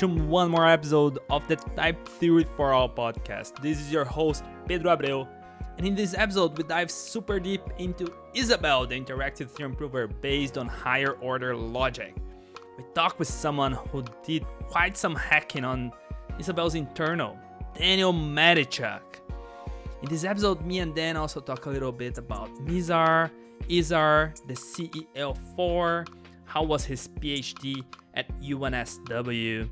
to one more episode of the Type Theory for All podcast. This is your host, Pedro Abreu, and in this episode we dive super deep into Isabelle, the interactive theorem prover based on higher order logic. We talk with someone who did quite some hacking on Isabelle's internal, Daniel Matichuk. In this episode, me and Dan also talk a little bit about Mizar, Isar, the CEL4, how was his PhD at UNSW.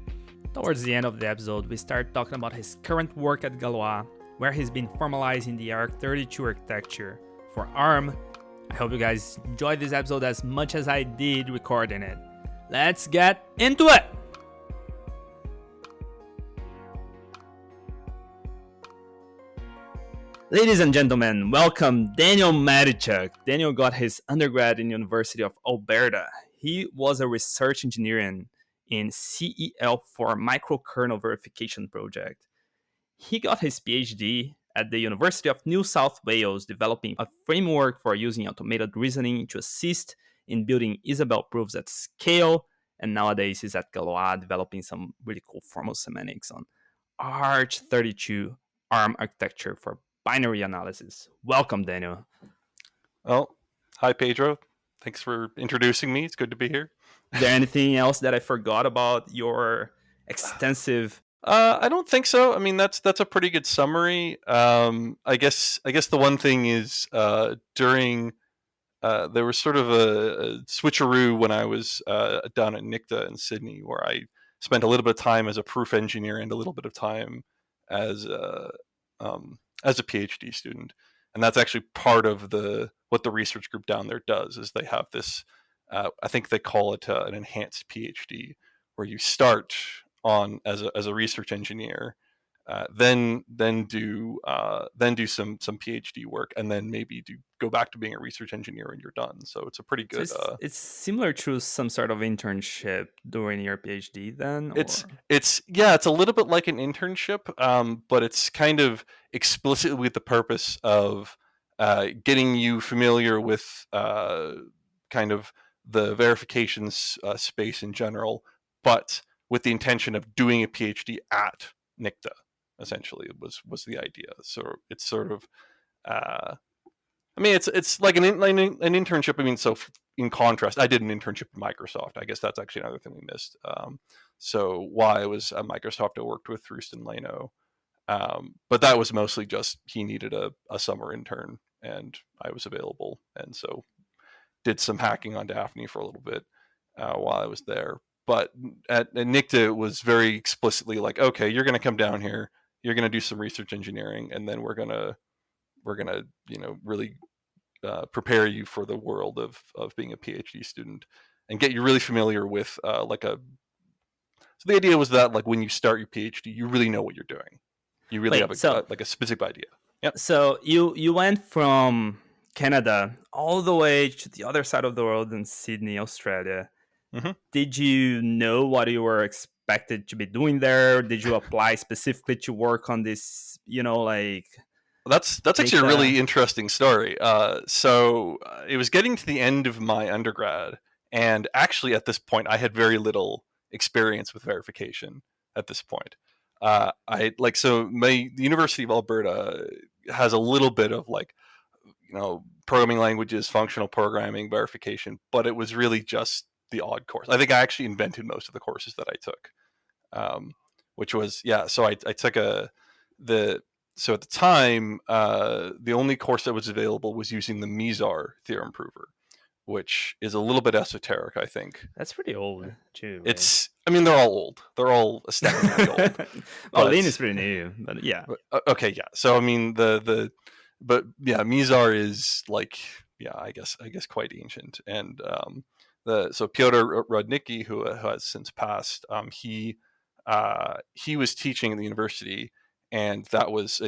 Towards the end of the episode, we start talking about his current work at Galois, where he's been formalizing the Aarch32 architecture for ARM. I hope you guys enjoyed this episode as much as I did recording it. Let's get into it! Ladies and gentlemen, welcome Daniel Matichuk. Daniel got his undergrad in the University of Alberta. He was a research engineer in CEL4 microkernel verification project. He got his PhD at the University of New South Wales, developing a framework for using automated reasoning to assist in building Isabelle proofs at scale. And nowadays he's at Galois developing some really cool formal semantics on Aarch32 Arm Archtecture for binary analysis. Welcome, Daniel. Well, hi, Pedro. Thanks for introducing me. It's good to be here. Is there anything else that I forgot about your extensive? I don't think so. I mean, that's a pretty good summary. I guess the one thing is during there was sort of a switcheroo when I was down at NICTA in Sydney, where I spent a little bit of time as a proof engineer and a little bit of time as a PhD student. And that's actually part of what the research group down there does, is they have this, I think they call it an enhanced PhD, where you start on as a research engineer, then do some PhD work, and then maybe go back to being a research engineer when you're done. So it's a pretty good. So it's similar to some sort of internship during your PhD. Then it's a little bit like an internship, but it's kind of explicitly with the purpose of getting you familiar with kind of the verifications space in general, but with the intention of doing a PhD at NICTA. Essentially, was the idea. So it's sort of, I mean, it's like an internship. I mean, so in contrast, I did an internship at Microsoft. I guess that's actually another thing we missed. So while I was at Microsoft, I worked with Rustin Leno, but that was mostly just he needed a summer intern, and I was available, and so did some hacking on Daphne for a little bit while I was there. But at NICTA, it was very explicitly like, okay, you're going to come down here. You're going to do some research engineering, and then we're gonna really prepare you for the world of being a PhD student and get you really familiar with So the idea was that like when you start your PhD, you really know what you're doing. You really have a specific idea. Yep. So you went from Canada all the way to the other side of the world in Sydney, Australia. Mm-hmm. Did you know what you were expected to be doing there? Did you apply specifically to work on this, That's actually a really interesting story. So it was getting to the end of my undergrad, and actually at this point I had very little experience with verification at this point. The University of Alberta has a little bit of programming languages, functional programming, verification, but it was really just the odd course. I think I actually invented most of the courses that I took, which was, so I took so at the time, the only course that was available was using the Mizar theorem prover, which is a little bit esoteric, I think. That's pretty old, too. Right? They're all old. They're all astoundingly old. Well, Lean is pretty new, but yeah. Okay, yeah. So, I mean, Mizar is I guess quite ancient. And so Piotr Rudnicki, who has since passed, he was teaching at the university, and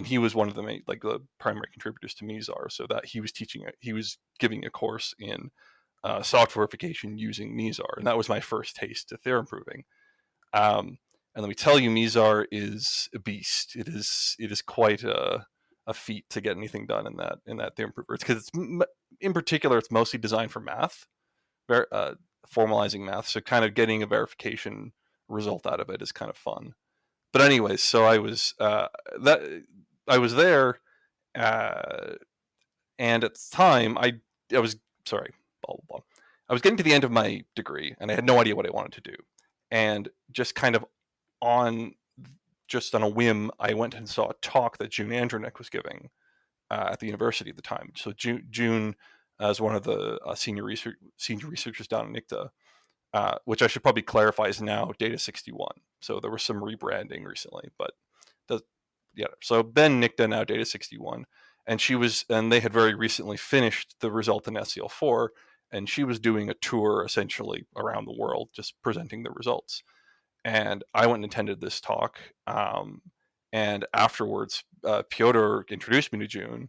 he was one of the primary contributors to Mizar. So that he was giving a course in software verification using Mizar, and that was my first taste to theorem proving. And let me tell you, Mizar is a beast. It is quite a feat to get anything done in that theorem prover. It's because in particular it's mostly designed for math, formalizing math. So kind of getting a verification result out of it is kind of fun. But anyways, so I was there, and at the time I was sorry, blah blah blah. I was getting to the end of my degree, and I had no idea what I wanted to do, and just kind of on a whim, I went and saw a talk that June Andronic was giving at the university at the time. So June is one of the senior researchers down in ICTA, which I should probably clarify is now Data 61. So there was some rebranding recently, but so Ben NICTA, now Data 61, and they had very recently finished the result in SCL4, and she was doing a tour essentially around the world, just presenting the results. And I went and attended this talk, and afterwards, Piotr introduced me to June,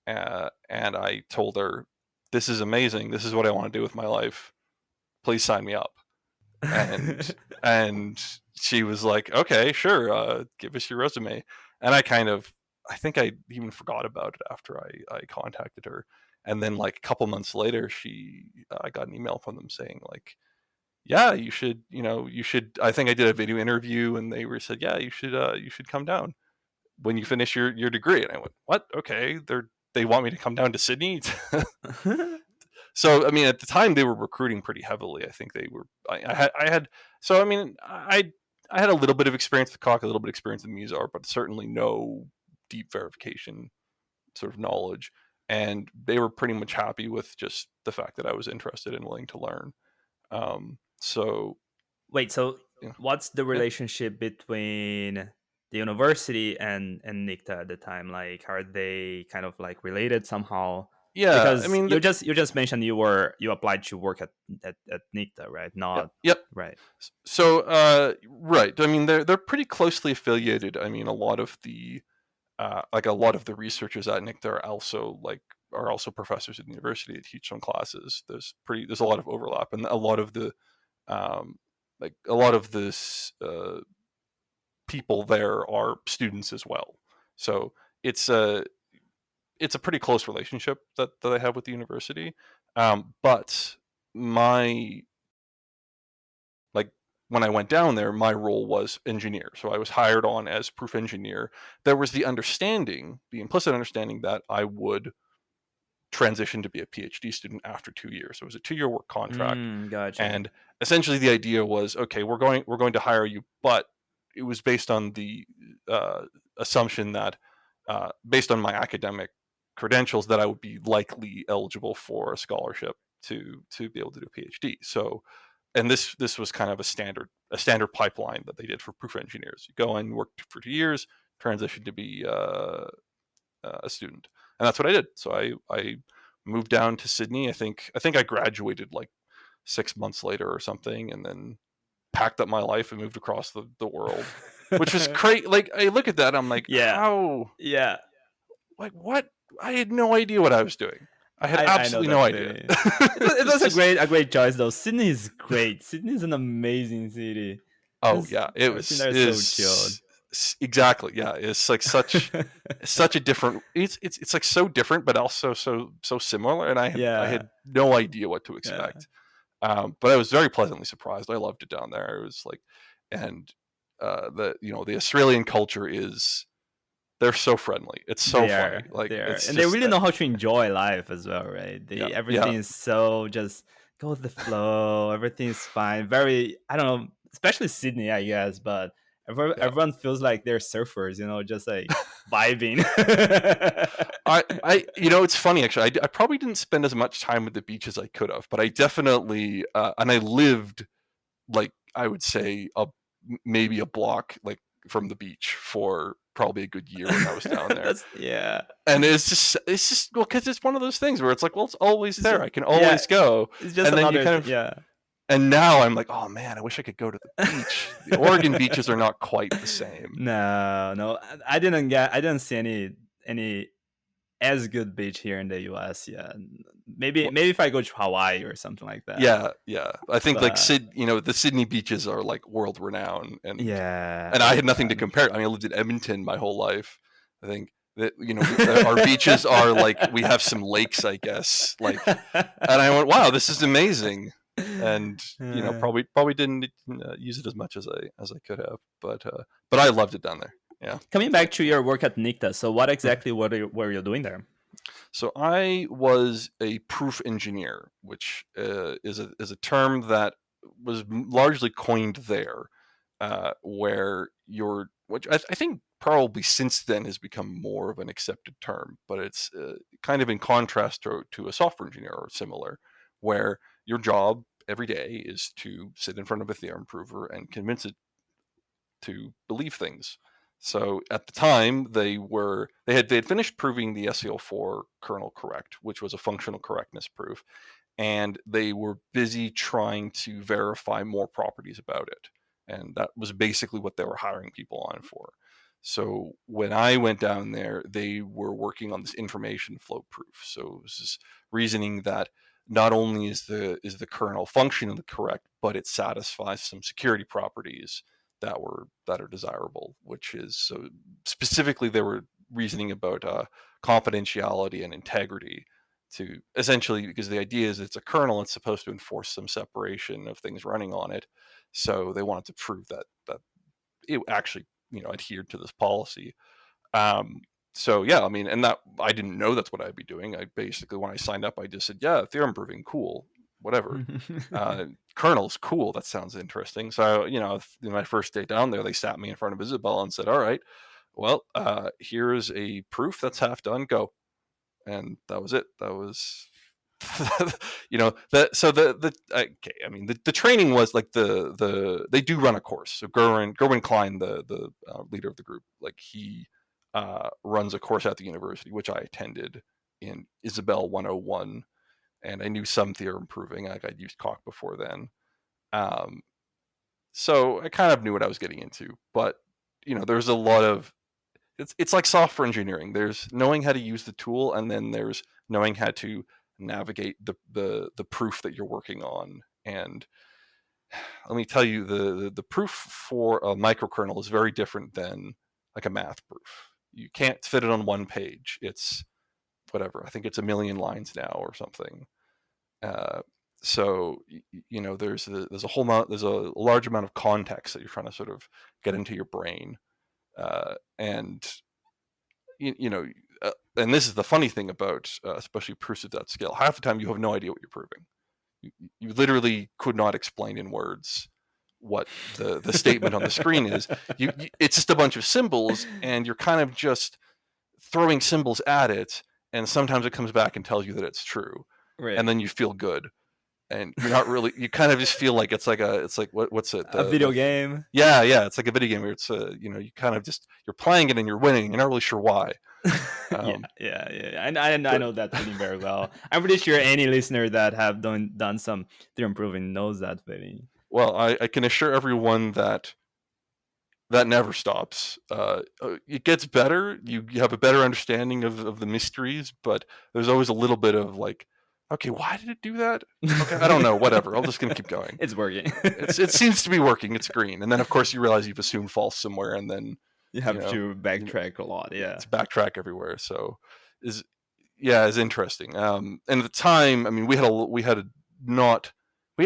and I told her, "This is amazing. This is what I want to do with my life. Please sign me up." And she was like, "Okay, sure. Give us your resume." And I think I even forgot about it after I contacted her. And then like a couple months later, I got an email from them saying like, "Yeah, you should. I think I did a video interview, and they said, yeah, you should come down when you finish your degree." And I went, "What? Okay, they want me to come down to Sydney." So I mean, at the time they were recruiting pretty heavily. I think they were. I had. So I mean, I had a little bit of experience with Coq, a little bit of experience with Mizar, but certainly no deep verification sort of knowledge. And they were pretty much happy with just the fact that I was interested and willing to learn. So wait, so what's the relationship between the university and NICTA at the time? Like, are they kind of like related somehow? Yeah, because I mean, you just mentioned you applied to work at NICTA, right? Not yep. Right. So right. I mean, they're pretty closely affiliated. I mean, a lot of the researchers at NICTA are also professors at the university that teach some classes. There's a lot of overlap, and a lot of the people there are students as well. So it's a pretty close relationship that I have with the university. But when I went down there, my role was engineer. So I was hired on as proof engineer. There was the implicit understanding that I would transition to be a PhD student after 2 years. So it was a 2-year work contract. Gotcha. And essentially the idea was, okay, we're going to hire you, but it was based on the assumption that based on my academic credentials that I would be likely eligible for a scholarship to be able to do a PhD. So, and this was kind of a standard pipeline that they did for proof engineers. You go in, work for 2 years, transition to be a student, and that's what I did. So I moved down to Sydney. I think I graduated like 6 months later or something, and then packed up my life and moved across the world, which was great. Like I look at that, I'm like, how? Yeah. Like what? I had no idea what I was doing. I had absolutely no idea. It was a great choice though. Sydney is great. Sydney is an amazing city. Oh yeah, it was so chilled. Exactly. Yeah, it's like such a different. It's like so different, but also so similar. And I had no idea what to expect. But I was very pleasantly surprised. I loved it down there. It was like, and the Australian culture is. They're so friendly. It's so funny. Like, and they really know how to enjoy life as well, right? Everything is so just go with the flow. Everything is fine. Very, I don't know, especially Sydney, I guess, but everyone feels like they're surfers, just like vibing. It's funny actually. I probably didn't spend as much time with the beach as I could have, but I definitely and I lived like I would say maybe a block like from the beach for probably a good year when I was down there. And it's just well, because it's one of those things where it's like, well, it's always there. I can always go. It's just another And now I'm like, oh man, I wish I could go to the beach. The Oregon beaches are not quite the same. No, I didn't see any as good beach here in the US. Yeah, maybe if I go to Hawaii or something like that. Yeah. I think the Sydney beaches are like world renowned, and I had nothing to compare. I mean, I lived in Edmonton my whole life. I think that our beaches are like we have some lakes, I guess. Like, and I went, wow, this is amazing. and Uh, probably didn't use it as much as I could have, but I loved it down there. Yeah. Coming back to your work at Nicta, so what exactly were you doing there? So I was a proof engineer, which is a term that was largely coined there, where which I think probably since then has become more of an accepted term, but it's kind of in contrast to a software engineer or similar, where your job every day is to sit in front of a theorem prover and convince it to believe things. So at the time, they had finished proving the SEO4 kernel correct, which was a functional correctness proof, and they were busy trying to verify more properties about it, and that was basically what they were hiring people on for. So when I went down there, they were working on this information flow proof. So it was this reasoning that not only is the kernel functionally correct, but it satisfies some security properties that are desirable, which is, so specifically they were reasoning about confidentiality and integrity, to essentially, because the idea is it's a kernel, it's supposed to enforce some separation of things running on it, so they wanted to prove that it actually adhered to this policy. So yeah, I mean, and that I didn't know that's what I'd be doing. I basically, when I signed up, I just said, yeah, theorem proving, cool, whatever. Kernels, cool, that sounds interesting. So my first day down there, they sat me in front of Isabelle and said, all right, well, here's a proof that's half done, go. And that was it. That was that. So okay, I mean, the training was like they do run a course. So Gerwin Klein, the leader of the group, like he runs a course at the university, which I attended, in Isabelle 101, and I knew some theorem proving. I'd used Coq before then, so I kind of knew what I was getting into. But there's a lot of, it's like software engineering. There's knowing how to use the tool, and then there's knowing how to navigate the proof that you're working on. And let me tell you, the proof for a microkernel is very different than like a math proof. You can't fit it on one page. It's whatever. I think it's 1,000,000 lines now or something. So there's there's a large amount of context that you're trying to sort of get into your brain, and and this is the funny thing about especially proofs of that scale. Half the time you have no idea what you're proving. You literally could not explain in words what the statement on the screen is. It's just a bunch of symbols, and you're kind of just throwing symbols at it, and sometimes it comes back and tells you that it's true, Right. and then you feel good, and you're not really. You kind of just feel like it's like what's it? A video game. Yeah, it's like a video game where it's you kind of just, you're playing it and you're winning. You're not really sure why. Yeah. I know that feeling very well. I'm pretty sure any listener that have done some theorem proving knows that feeling. Well, I can assure everyone that never stops. It gets better. You have a better understanding of the mysteries, but there's always a little bit of like, okay, why did it do that? Okay, I don't know. Whatever. I'm just gonna keep going. It's working. It seems to be working. It's green, and then of course you realize you've assumed false somewhere, and then you have to backtrack a lot. Yeah, it's backtrack everywhere. So is interesting. And at the time, I mean, we had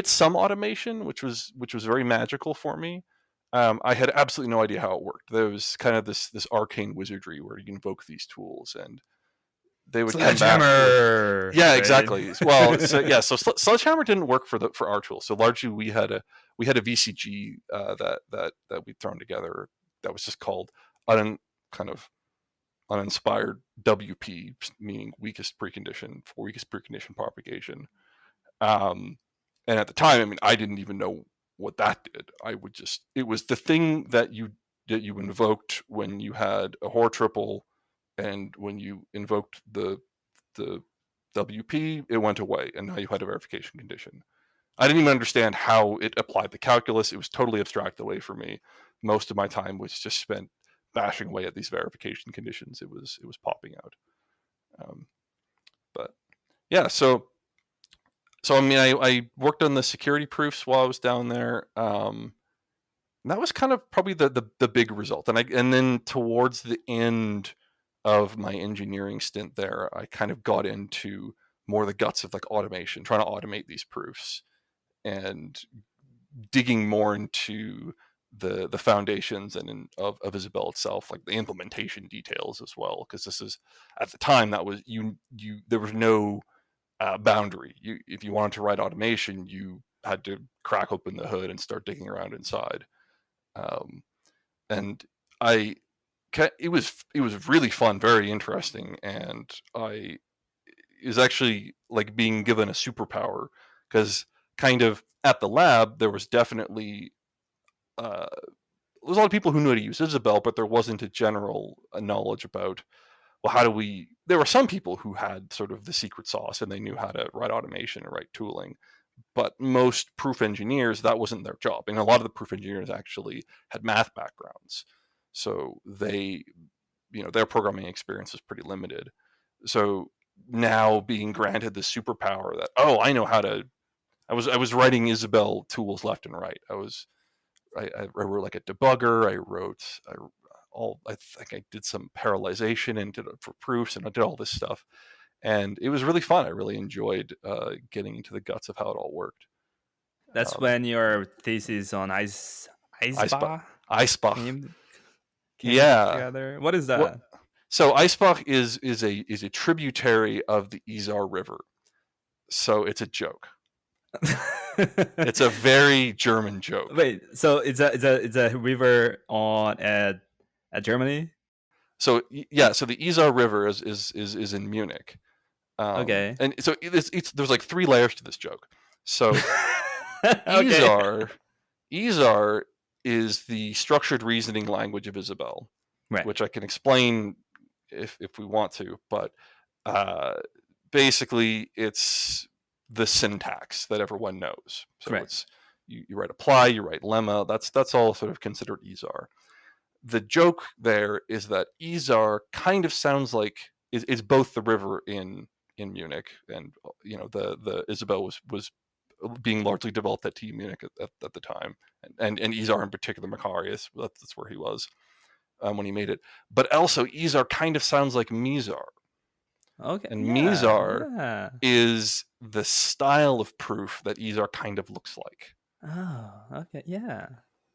some automation, which was very magical for me. I had absolutely no idea how it worked. There was kind of this arcane wizardry where you invoke these tools, and they would come back. Yeah, right? Exactly. Well, so Sledgehammer didn't work for our tool. So largely we had a VCG that we'd thrown together that was just called uninspired WP, meaning weakest precondition for weakest precondition propagation. And at the time, I mean, I didn't even know what that did. It was the thing that you invoked when you had a Hoare triple, and when you invoked the WP, it went away, and now you had a verification condition. I didn't even understand how it applied the calculus. It was totally abstracted away from me. Most of my time was just spent bashing away at these verification conditions. It was popping out. But yeah, so I mean, I worked on the security proofs while I was down there. And that was kind of probably the big result. And then towards the end of my engineering stint there, I kind of got into more the guts of like automation, trying to automate these proofs. and digging more into the foundations and of Isabelle itself, like the implementation details as well, because this is, at the time, that was you there was no boundary. If you wanted to write automation, you had to crack open the hood and start digging around inside. And it was really fun, very interesting, and it was actually like being given a superpower, because kind of at the lab there was definitely there was a lot of people who knew how to use Isabelle, but there wasn't a general knowledge about, well, how do we. There were some people who had sort of the secret sauce and they knew how to write automation and write tooling, but most proof engineers, that wasn't their job. And a lot of the proof engineers actually had math backgrounds, so they, their programming experience was pretty limited. So now being granted the superpower that, I know how to. I was writing Isabelle tools left and right. I wrote like a debugger. I think I did some parallelization and did it for proofs, and I did all this stuff, and it was really fun. I really enjoyed getting into the guts of how it all worked. That's when your thesis on Eisbach came together. What is that? So Eisbach is a tributary of the Isar River. So it's a joke. It's a very German joke. Wait, so it's a river at Germany? So yeah, so the Isar River is in Munich. Okay. And so there's like 3 layers to this joke. So Okay. Isar is the structured reasoning language of Isabelle, right, which I can explain if we want to, but basically it's the syntax that everyone knows. So right. it's you write apply, you write lemma. That's all sort of considered Isar. The joke there is that Isar kind of sounds like it's both the river in Munich, and the Isabelle was being largely developed at TU Munich at the time, and Isar in particular, Macarius, that's where he was when he made it. But also Isar kind of sounds like Mizar. Okay. And Mizar is the style of proof that Isar kind of looks like. Oh, okay, yeah.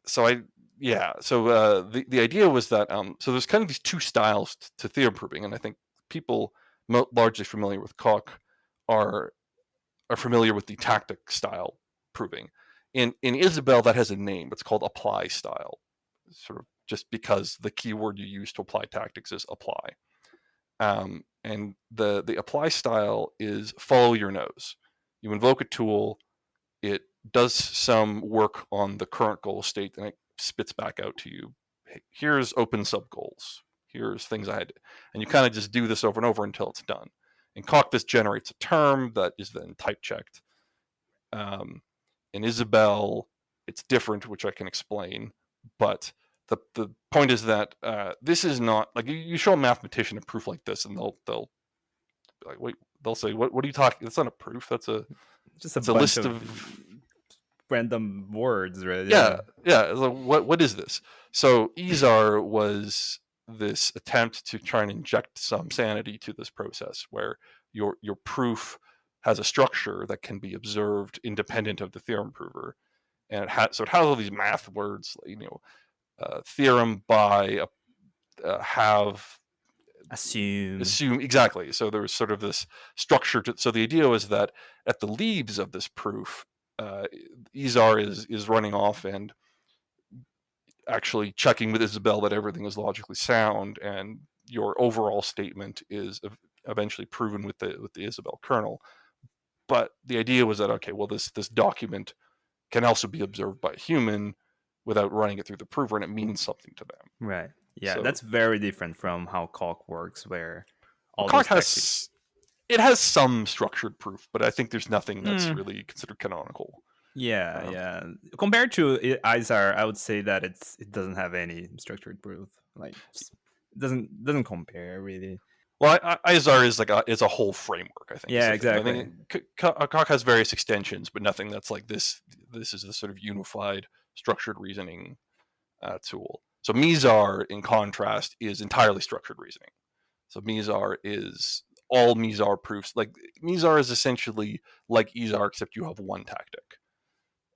So the idea was that so there's kind of these 2 styles to theorem proving, and I think people largely familiar with Koch are familiar with the tactic style proving. In Isabelle, that has a name. It's called apply style, sort of just because the keyword you use to apply tactics is apply. And the apply style is follow your nose. You invoke a tool, it does some work on the current goal state, and it spits back out to you, hey, here's open sub goals, here's things I had, and you kind of just do this over and over until it's done. In Koch, this generates a term that is then type checked. In Isabelle, it's different, which I can explain, but the point is that this is not like you show a mathematician a proof like this, and they'll be like, wait, they'll say, what are you talking? That's not a proof. That's just a list of random words, right? Yeah. Like, what is this? So Isar was this attempt to try and inject some sanity to this process, where your proof has a structure that can be observed independent of the theorem prover, and it has all these math words, theorem, by, have, assume, exactly. So there was sort of this structure so the idea was that at the leaves of this proof, Isar is running off and actually checking with Isabelle that everything is logically sound, and your overall statement is eventually proven with the Isabelle kernel. But the idea was that, okay, well, this document can also be observed by a human without running it through the prover, and it means something to them. Right. Yeah, so, that's very different from how Koch works, where Koch has some structured proof, but I think there's nothing that's really considered canonical. Yeah. Compared to Isar, I would say that it doesn't have any structured proof. Like, it doesn't compare really. Well, Isar is a whole framework, I think. Yeah, exactly. I think Koch has various extensions, but nothing that's like this. This is the sort of unified structured reasoning tool. So Mizar, in contrast, is entirely structured reasoning. So Mizar is all Mizar proofs. Like Mizar is essentially like Isar, except you have one tactic.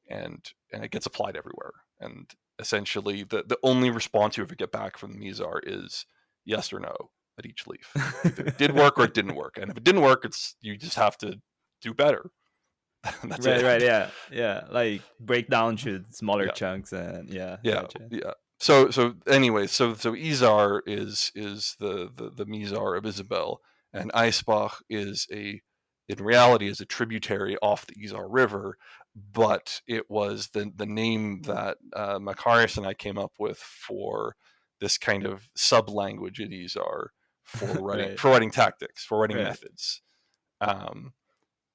and it gets applied everywhere. And essentially, the only response you ever get back from the Mizar is yes or no at each leaf. Either it did work or it didn't work. And if it didn't work, you just have to do better. That's Right, it. right, yeah. Like break down to smaller Yeah, chunks, and yeah, yeah, gotcha. yeah. So anyway, so Isar is the Mizar of Isabelle, and Eisbach is in reality is a tributary off the Isar River, but it was the name that Macarius and I came up with for this kind of sub language in Isar Right, for writing tactics, for writing right. methods. Um,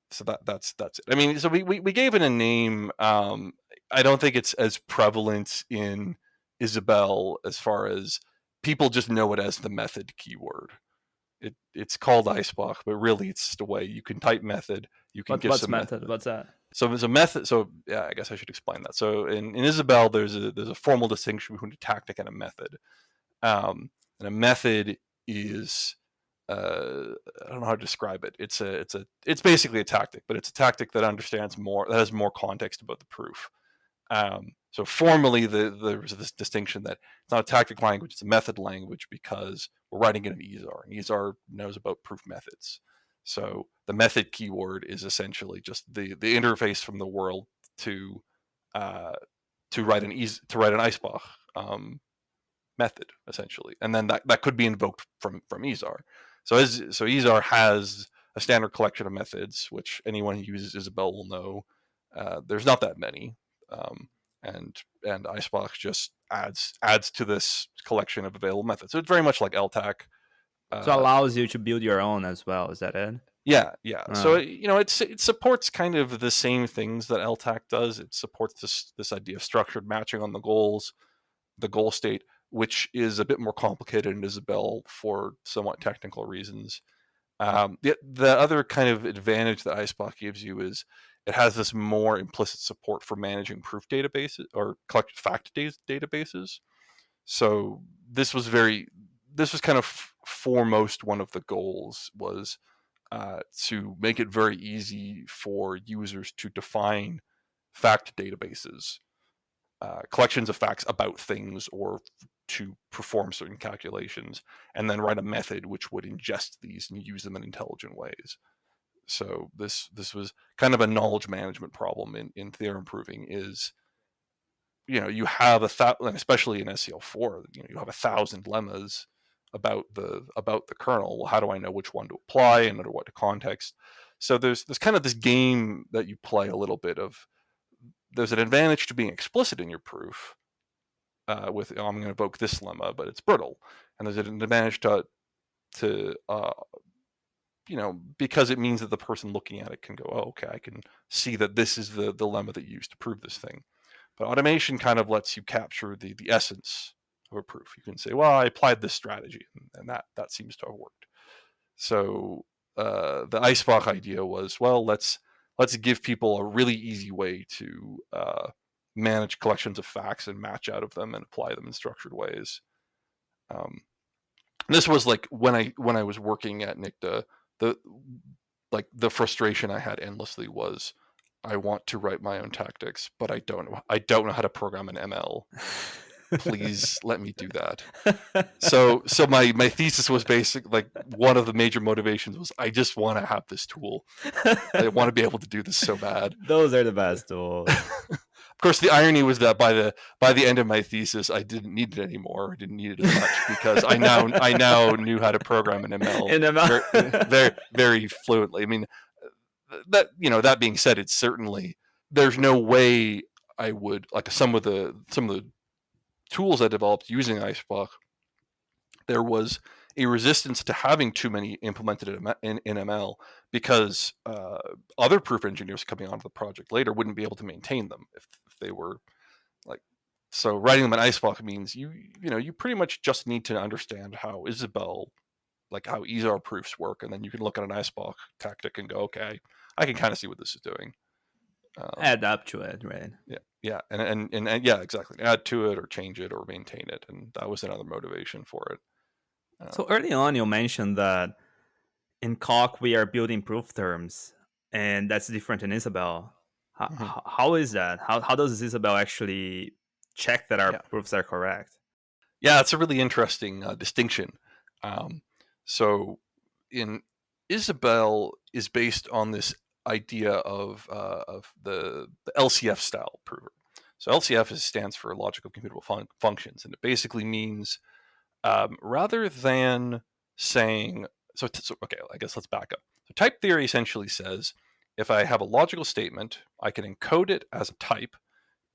so that's it. I mean, so we gave it a name. I don't think it's as prevalent in Isabelle as far as people just know it as the method keyword. It's called Iceblock, but really it's just a way you can type method. You can give What's some method? method. What's that? So there's a method. So yeah, I guess I should explain that. So in Isabelle, there's a formal distinction between a tactic and a method. And a method is I don't know how to describe it. It's basically a tactic, but it's a tactic that understands more, that has more context about the proof. So formally, there's this distinction that it's not a tactic language; it's a method language because we're writing in an Isar, and Isar knows about proof methods. So the method keyword is essentially just the interface from the world to uh, to write an Eisbach method essentially, and then that could be invoked from Isar. So Isar has a standard collection of methods, which anyone who uses Isabelle will know. There's not that many, um, and Icebox just adds to this collection of available methods. So it's very much like LTAC. So it Uh, allows you to build your own as well. Is that it? yeah, yeah. So Uh, it supports kind of the same things that LTAC does. It supports this idea of structured matching on the goals, the goal state, which is a bit more complicated in Isabelle for somewhat technical reasons. The other kind of advantage that Iceblock gives you is it has this more implicit support for managing proof databases or collected fact databases. So this was kind of foremost one of the goals was to make it very easy for users to define fact databases, collections of facts about things or to perform certain calculations, and then write a method which would ingest these and use them in intelligent ways. So this was kind of a knowledge management problem in theorem proving is, you have especially in SCL4, you have 1,000 lemmas about the kernel. Well, how do I know which one to apply and under what context? So there's kind of this game that you play a little bit of. There's an advantage to being explicit in your proof, with I'm going to invoke this lemma, but it's brittle, and there's an advantage to because it means that the person looking at it can go, oh, okay, I can see that this is the lemma that you used to prove this thing. But automation kind of lets you capture the essence of a proof. You can say, well, I applied this strategy, and that seems to have worked. So the Icebach idea was, well, let's give people a really easy way to manage collections of facts and match out of them and apply them in structured ways. This was like when I was working at NICTA, the frustration I had endlessly was I want to write my own tactics, but I don't know how to program an ML. Please let me do that. So my thesis was basic, like one of the major motivations was I just want to have this tool. I want to be able to do this so bad. Those are the best tools. Of course, the irony was that by the end of my thesis, I didn't need it anymore. I didn't need it as much because I now knew how to program an ML In ML. very very fluently. I mean, that being said, it's certainly there's no way I would like some of the tools I developed using Iceblock. There was a resistance to having too many implemented in ML because other proof engineers coming onto the project later wouldn't be able to maintain them if they were like. So writing them in Iceblock means you pretty much just need to understand how Isabelle, like how Isar proofs work, and then you can look at an Iceblock tactic and go, okay, I can kind of see what this is doing. Add up to it, right? Yeah, and yeah, exactly. Add to it or change it or maintain it, and that was another motivation for it. So early on, you mentioned that in Coq we are building proof terms, and that's different in Isabelle. Mhm. How is that? How does Isabelle actually check that our Yeah. proofs are correct? Yeah, it's a really interesting distinction. Um, so, in Isabelle is based on this idea of the LCF style prover. So LCF stands for logical computable functions, and it basically means rather than saying so. Okay, I guess let's back up. So type theory essentially says if I have a logical statement, I can encode it as a type,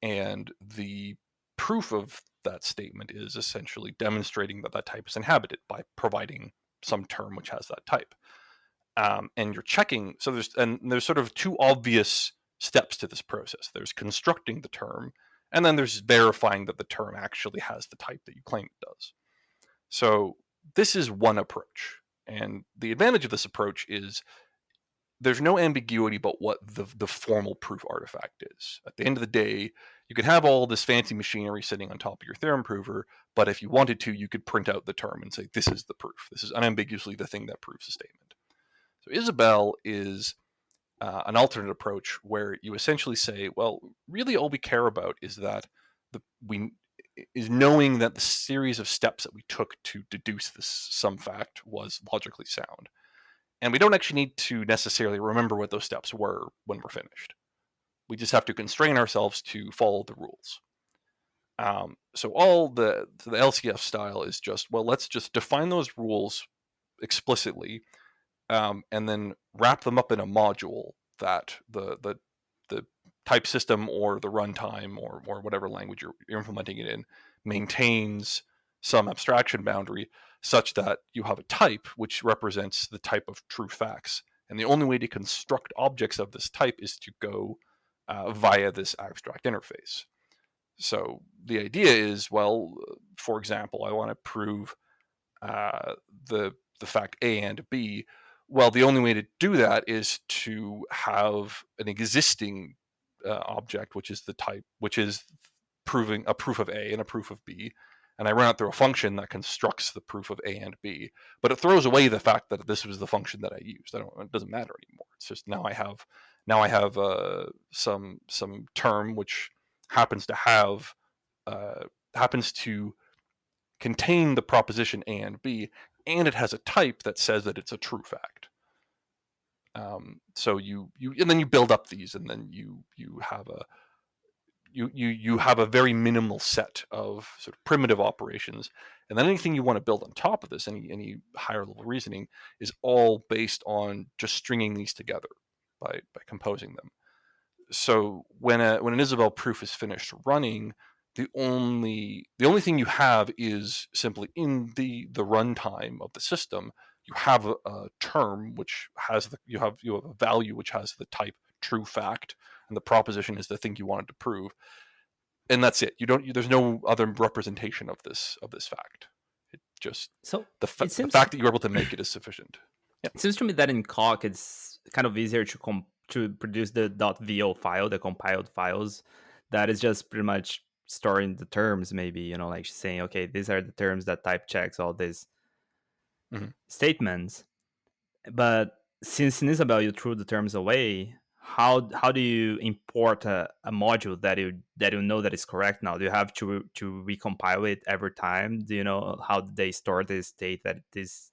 and the proof of that statement is essentially demonstrating that that type is inhabited by providing some term which has that type. And you're checking. So there's sort of two obvious steps to this process. There's constructing the term, and then there's verifying that the term actually has the type that you claim it does. So this is one approach, and the advantage of this approach is there's no ambiguity about what the formal proof artifact is. At the end of the day, you could have all this fancy machinery sitting on top of your theorem prover, but if you wanted to, you could print out the term and say, this is the proof. This is unambiguously the thing that proves the statement. So Isabelle is an alternate approach where you essentially say, well, really all we care about is that we is knowing that the series of steps that we took to deduce this some fact was logically sound. And we don't actually need to necessarily remember what those steps were when we're finished. We just have to constrain ourselves to follow the rules. So all the LCF style is just, well, let's just define those rules explicitly, and then wrap them up in a module that the type system or the runtime or whatever language you're implementing it in maintains some abstraction boundary such that you have a type which represents the type of true facts. And the only way to construct objects of this type is to go via this abstract interface. So the idea is, well, for example, I want to prove uh, the fact A and B. Well, the only way to do that is to have an existing object, which is the type, which is proving a proof of A and a proof of B, and I run it through a function that constructs the proof of A and B. But it throws away the fact that this was the function that I used. It doesn't matter anymore. It's just now I have some term which happens to have happens to contain the proposition A and B, and it has a type that says that it's a true fact. So you and then you build up these, and then you have a you have a very minimal set of sort of primitive operations, and then anything you want to build on top of this, any higher level reasoning, is all based on just stringing these together by composing them. So when an Isabelle proof is finished running, the only thing you have is simply in the runtime of the system, you have a term which has you have a value which has the type true fact, and the proposition is the thing you wanted to prove, and that's it. There's no other representation of this fact. It just So the it the seems fact that you're able to make it is sufficient. Yeah. it seems to me that in Coq it's kind of easier to produce the .vo file, the compiled files. That is just pretty much storing the terms, maybe, like saying, okay, these are the terms that type checks all these Mhm. statements. But since in Isabelle you threw the terms away, how do you import a module that you know that is correct now? Do you have to recompile it every time? Do you know how they store the state that this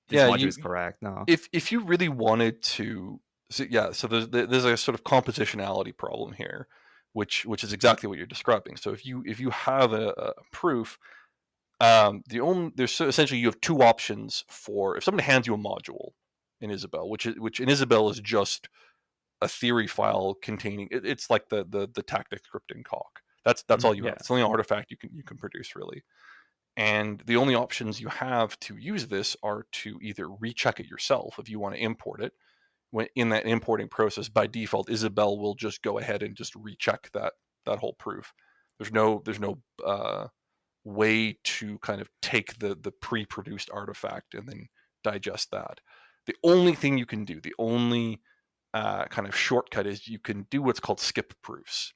Yeah, module is correct now? if you really wanted to, so there's a sort of compositionality problem here, which is exactly what you're describing. So if you have a proof, essentially you have two options for if somebody hands you a module in Isabelle, which in Isabelle is just a theory file containing it's like the tactic script in Coq. That's all you have. Yeah. It's the only artifact you can produce really. And the only options you have to use this are to either recheck it yourself if you want to import it. When in that importing process, by default, Isabelle will just go ahead and just recheck that whole proof. There's no way to kind of take the pre-produced artifact and then digest that. The only thing you can do, the only kind of shortcut, is you can do what's called skip proofs,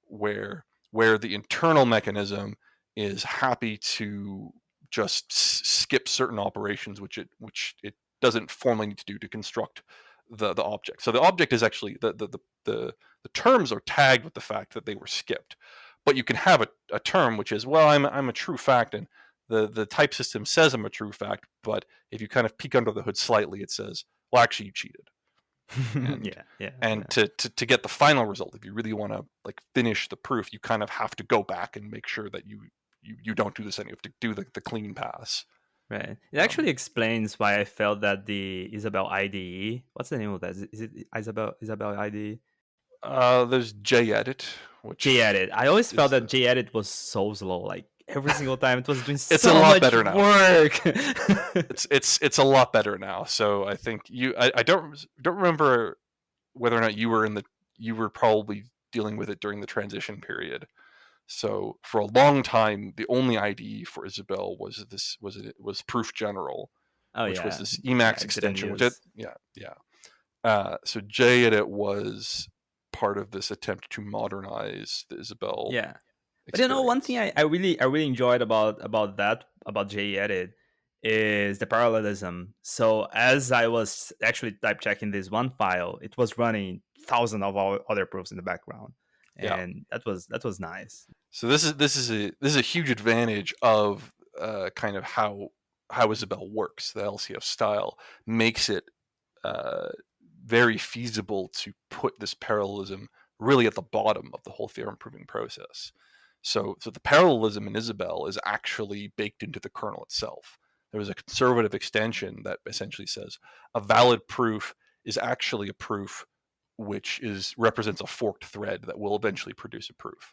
where the internal mechanism is happy to just skip certain operations which it doesn't formally need to do to construct the object. So the object is actually the terms are tagged with the fact that they were skipped. But you can have a term which is, well, I'm a true fact, and the type system says I'm a true fact, but if you kind of peek under the hood slightly, it says, well, actually you cheated. And to get the final result, if you really want to like finish the proof, you kind of have to go back and make sure that you don't do this, and you have to do the clean pass. Right. It actually explains why I felt that the Isabelle IDE. What's the name of that? Is it Isabelle IDE? There's JEdit, which JEdit. I always felt that JEdit was so slow. Like every single time, it was doing it's so a lot much better now. work. it's a lot better now. So I think I don't remember whether or not you were probably dealing with it during the transition period. So for a long time, the only IDE for Isabelle was Proof General, which was this Emacs extension. So JEdit was part of this attempt to modernize the Isabelle. Yeah, but one thing I really enjoyed about JEdit is the parallelism. So as I was actually type checking this one file, it was running thousands of other proofs in the background, and that was nice. So this is a huge advantage of kind of how Isabelle works. The LCF style makes it very feasible to put this parallelism really at the bottom of the whole theorem proving process. So the parallelism in Isabelle is actually baked into the kernel itself. There was a conservative extension that essentially says a valid proof is actually a proof which represents a forked thread that will eventually produce a proof.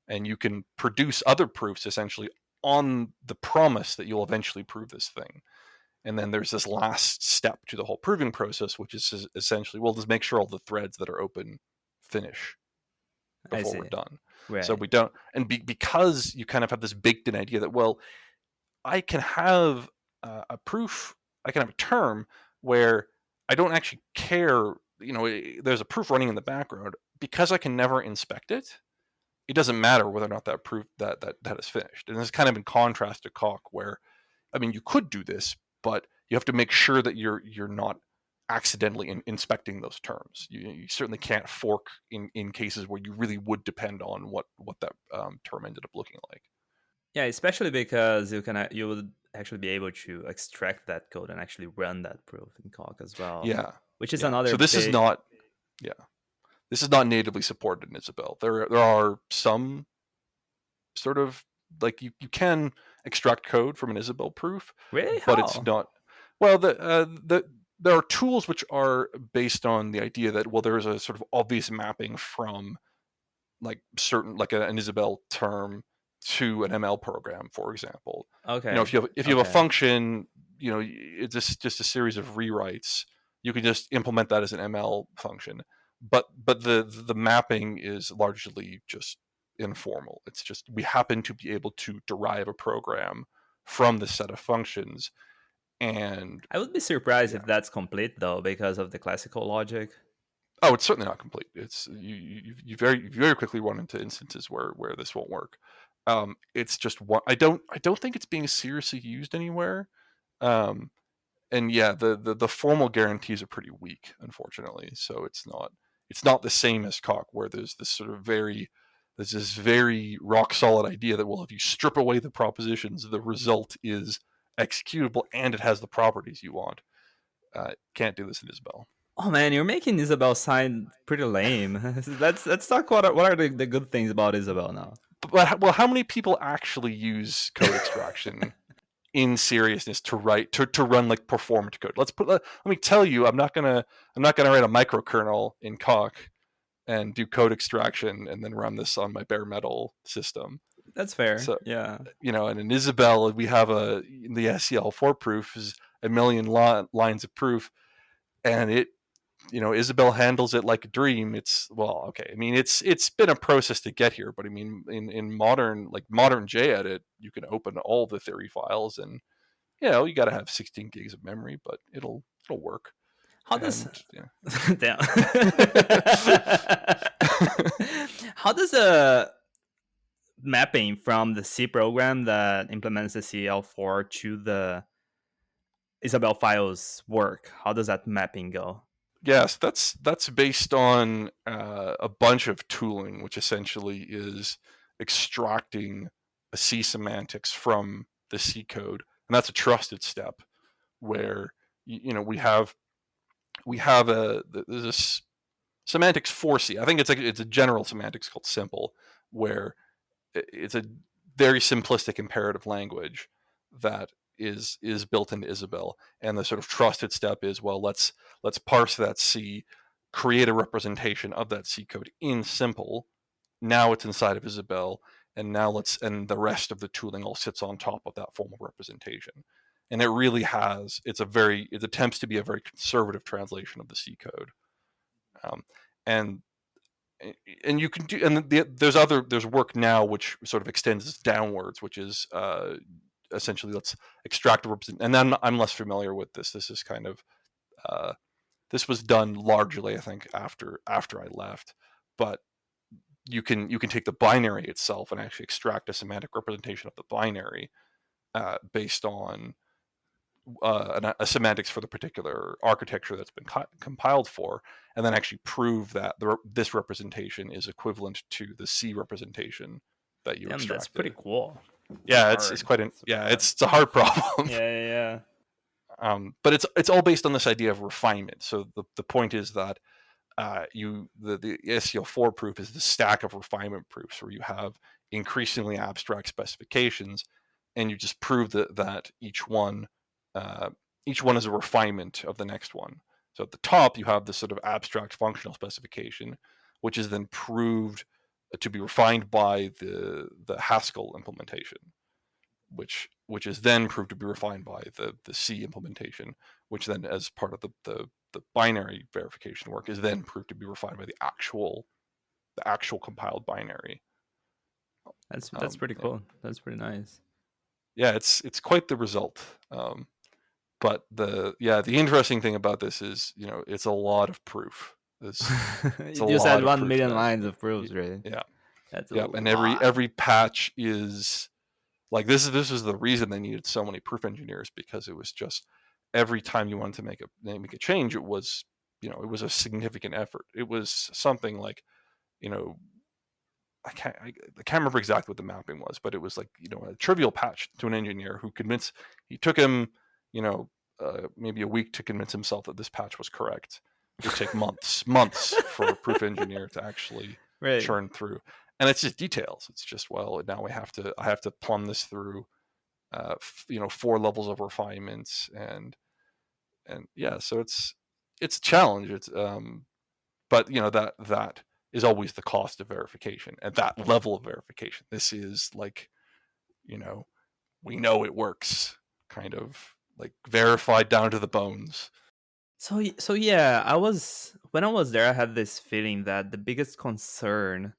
And you can produce other proofs essentially on the promise that you'll eventually prove this thing. And then there's this last step to the whole proving process, which is essentially, well, just make sure all the threads that are open finish before we're done. Right. So we don't, and because you kind of have this baked-in idea that, well, I can have a proof, I can have a term where I don't actually care, there's a proof running in the background, because I can never inspect it. It doesn't matter whether or not that proof that is finished. And it's kind of in contrast to Coq, where, I mean, you could do this, but you have to make sure that you're not accidentally inspecting those terms. You certainly can't fork in cases where you really would depend on what that term ended up looking like. Yeah, especially because you would actually be able to extract that code and actually run that proof in Coq as well. Yeah, which is another. So this is not. Yeah. This is not natively supported in Isabelle. There are some sort of, like, you can extract code from an Isabelle proof. Really? But it's not. Well, there are tools which are based on the idea that, well, there is a sort of obvious mapping from like certain, like an Isabelle term to an ML program, for example. Okay. If you have a function, it's just a series of rewrites. You can just implement that as an ML function. But the mapping is largely just informal. It's just, we happen to be able to derive a program from the set of functions. And I would be surprised if that's complete, though, because of the classical logic. Oh, it's certainly not complete. It's you very quickly run into instances where this won't work. It's just one. I don't think it's being seriously used anywhere. And yeah, the formal guarantees are pretty weak, unfortunately. So it's not the same as Coq, where there's this very rock solid idea that, well, if you strip away the propositions, the result is executable and it has the properties you want. Can't do this in Isabelle. Oh man, you're making Isabelle sound pretty lame. Let's talk what are the good things about Isabelle now. But how many people actually use code extraction in seriousness to run like performant code? Let me tell you, I'm not gonna write a microkernel in Coq and do code extraction and then run this on my bare metal system. That's fair. So, yeah. And in Isabelle, we have the SCL4 proof is 1 million lines of proof, and it, Isabelle handles it like a dream. It's, well, okay. I mean, it's been a process to get here, but I mean, in modern JEdit, you can open all the theory files, and you got to have 16 gigs of memory, but it'll work. How does a mapping from the C program that implements the CL4 to the Isabelle files work? How does that mapping go? Yes, that's based on a bunch of tooling, which essentially is extracting a C semantics from the C code, and that's a trusted step where we have there's this semantics for C. I think it's a general semantics called simple, where it's a very simplistic imperative language that is built into Isabelle, and the sort of trusted step is, well, let's parse that C, create a representation of that C code in simple. Now it's inside of Isabelle, and and the rest of the tooling all sits on top of that formal representation. And it really it attempts to be a very conservative translation of the C code. Um, and and you can do, and there's work now which sort of extends downwards, which is essentially, let's extract a represent. And I'm less familiar with this. This is kind of this was done largely, I think, after I left. But you can take the binary itself and actually extract a semantic representation of the binary based on a semantics for the particular architecture that's been compiled for, and then actually prove that this representation is equivalent to the C representation that you extracted. That's pretty cool. Yeah, it's quite it's a hard problem. Yeah. But it's all based on this idea of refinement. So the point is that the SEL4 proof is the stack of refinement proofs, where you have increasingly abstract specifications, and you just prove that each one is a refinement of the next one. So at the top, you have this sort of abstract functional specification, which is then proved to be refined by the Haskell implementation, which is then proved to be refined by the C implementation, which then, as part of the binary verification work, is then proved to be refined by the actual compiled binary. That's pretty cool. That's pretty nice. Yeah, it's quite the result. But the interesting thing about this is, it's a lot of proof. You just had 1 million lines of proofs, right? Yeah. That's and every patch is like, this is the reason they needed so many proof engineers, because it was just every time you wanted to make a change, it was a significant effort. It was something like, I can't remember exactly what the mapping was, but it was like, a trivial patch to an engineer he took him, maybe a week to convince himself that this patch was correct. It would take months for a proof engineer to actually churn through. And it's just details. It's just, well, now I have to plumb this through, 4 levels of refinements, and yeah, so it's a challenge. It's but that is always the cost of verification at that level of verification. This is like, we know it works, kind of like verified down to the bones. So yeah, when I was there, I had this feeling that the biggest concern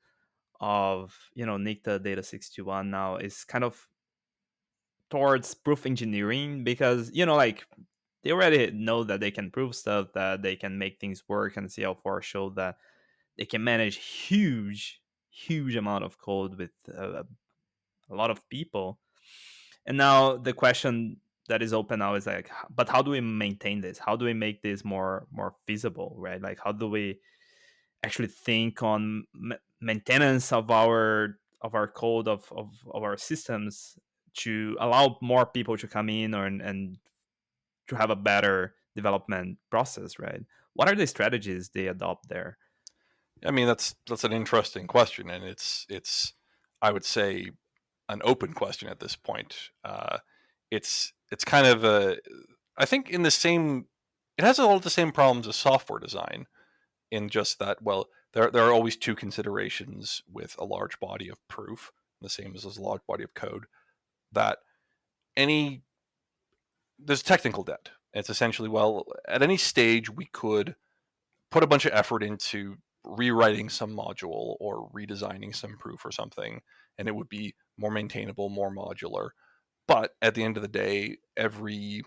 of Nicta Data 61 now is kind of towards proof engineering, because like, they already know that they can prove stuff, that they can make things work, and CL4 showed that they can manage huge amount of code with a lot of people. And now the question that is open now is like, but how do we maintain this? How do we make this more feasible, right? Like, how do we actually think on maintenance of our code, of our systems, to allow more people to come in, and to have a better development process, right? What are the strategies they adopt there? I mean, that's an interesting question, and it's I would say an open question at this point. It's kind of I think it has a lot of the same problems as software design, in just that, well, there are always 2 considerations with a large body of proof, the same as a large body of code, that there's technical debt. It's essentially, well, at any stage we could put a bunch of effort into rewriting some module or redesigning some proof or something, and it would be more maintainable, more modular. But at the end of the day, we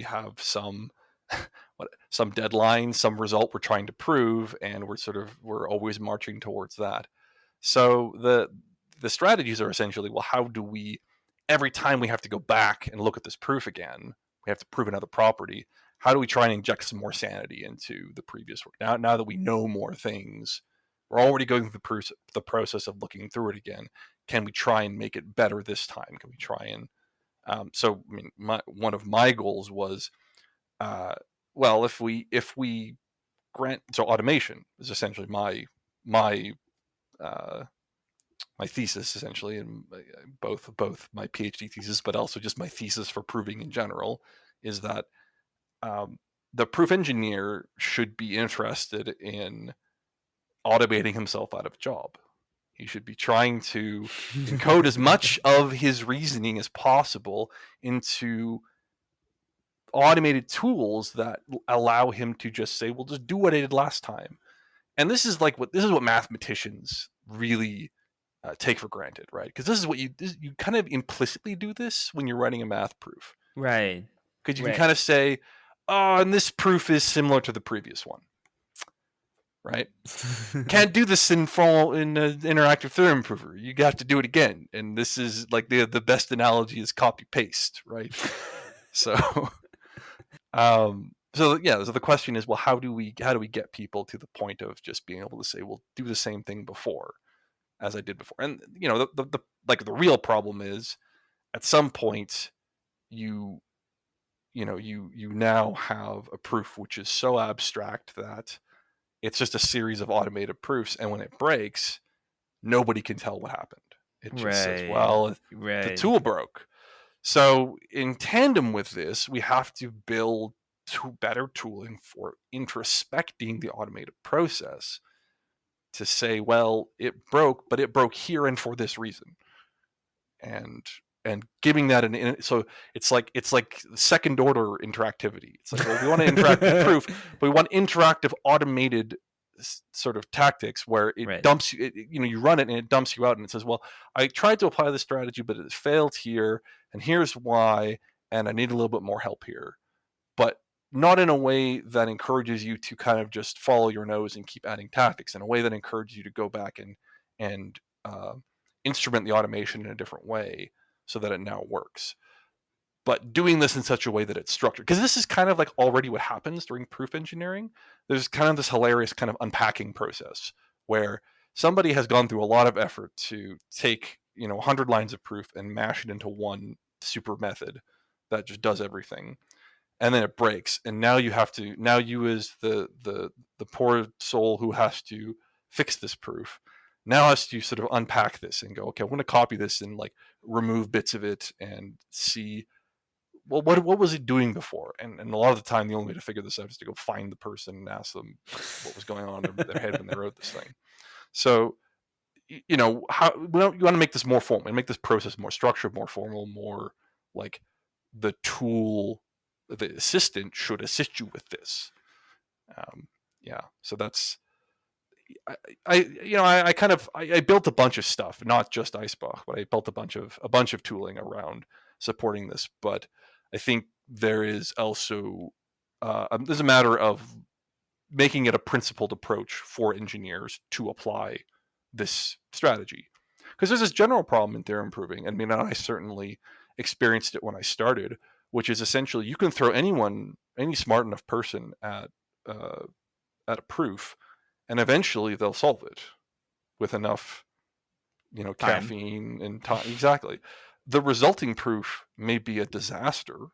have some deadline, some result we're trying to prove, and we're always marching towards that. So the strategies are essentially, well, how do we, every time we have to go back and look at this proof again, we have to prove another property, how do we try and inject some more sanity into the previous work? Now that we know more things, we're already going through the process of looking through it again. Can we try and make it better this time? Can we try and so I mean, one of my goals was, well, if we grant, so automation is essentially my my thesis essentially, and both my PhD thesis, but also just my thesis for proving in general, is that the proof engineer should be interested in automating himself out of a job. He should be trying to encode as much of his reasoning as possible into automated tools that allow him to just say, well, just do what I did last time. And this is what mathematicians really take for granted, right? Because this is what you kind of implicitly do this when you're writing a math proof, Right. because you can kind of say, oh, and this proof is similar to the previous one, right? Can't do this in interactive theorem prover. You have to do it again, and this is like the best analogy is copy paste, right? So so the question is, well, how do we get people to the point of just being able to say, well, do the same thing before as I did before? And the real problem is, at some point you now have a proof which is so abstract that it's just a series of automated proofs, and when it breaks, nobody can tell what happened. It just says, well, the tool broke. So in tandem with this, we have to build better tooling for introspecting the automated process to say, well, it broke, but it broke here and for this reason. And giving that so it's like second order interactivity. It's like, well, we want to interact with proof, but we want interactive automated sort of tactics where it dumps you, you run it and it dumps you out, and it says, well, I tried to apply this strategy, but it failed here, and here's why, and I need a little bit more help here. But not in a way that encourages you to kind of just follow your nose and keep adding tactics, in a way that encourages you to go back and instrument the automation in a different way so that it now works. But doing this in such a way that it's structured, because this is kind of like already what happens during proof engineering. There's kind of this hilarious kind of unpacking process where somebody has gone through a lot of effort to take 100 lines of proof and mash it into one super method that just does everything, and then it breaks, and now you as the poor soul who has to fix this proof now has to sort of unpack this and go, okay, I'm going to copy this and like remove bits of it and see, well, what was it doing before? And a lot of the time, the only way to figure this out is to go find the person and ask them what was going on in their head when they wrote this thing. So, how you want to make this more formal and make this process more structured, more formal, more like the tool, the assistant should assist you with this. So that's, I built a bunch of stuff, not just Icebach, but I built a bunch of tooling around supporting this. But I think there is also there's a matter of making it a principled approach for engineers to apply this strategy, because there's this general problem in theorem proving. I mean, I certainly experienced it when I started, which is essentially you can throw any smart enough person at a proof, and eventually they'll solve it with enough, caffeine and time. Exactly. The resulting proof may be a disaster.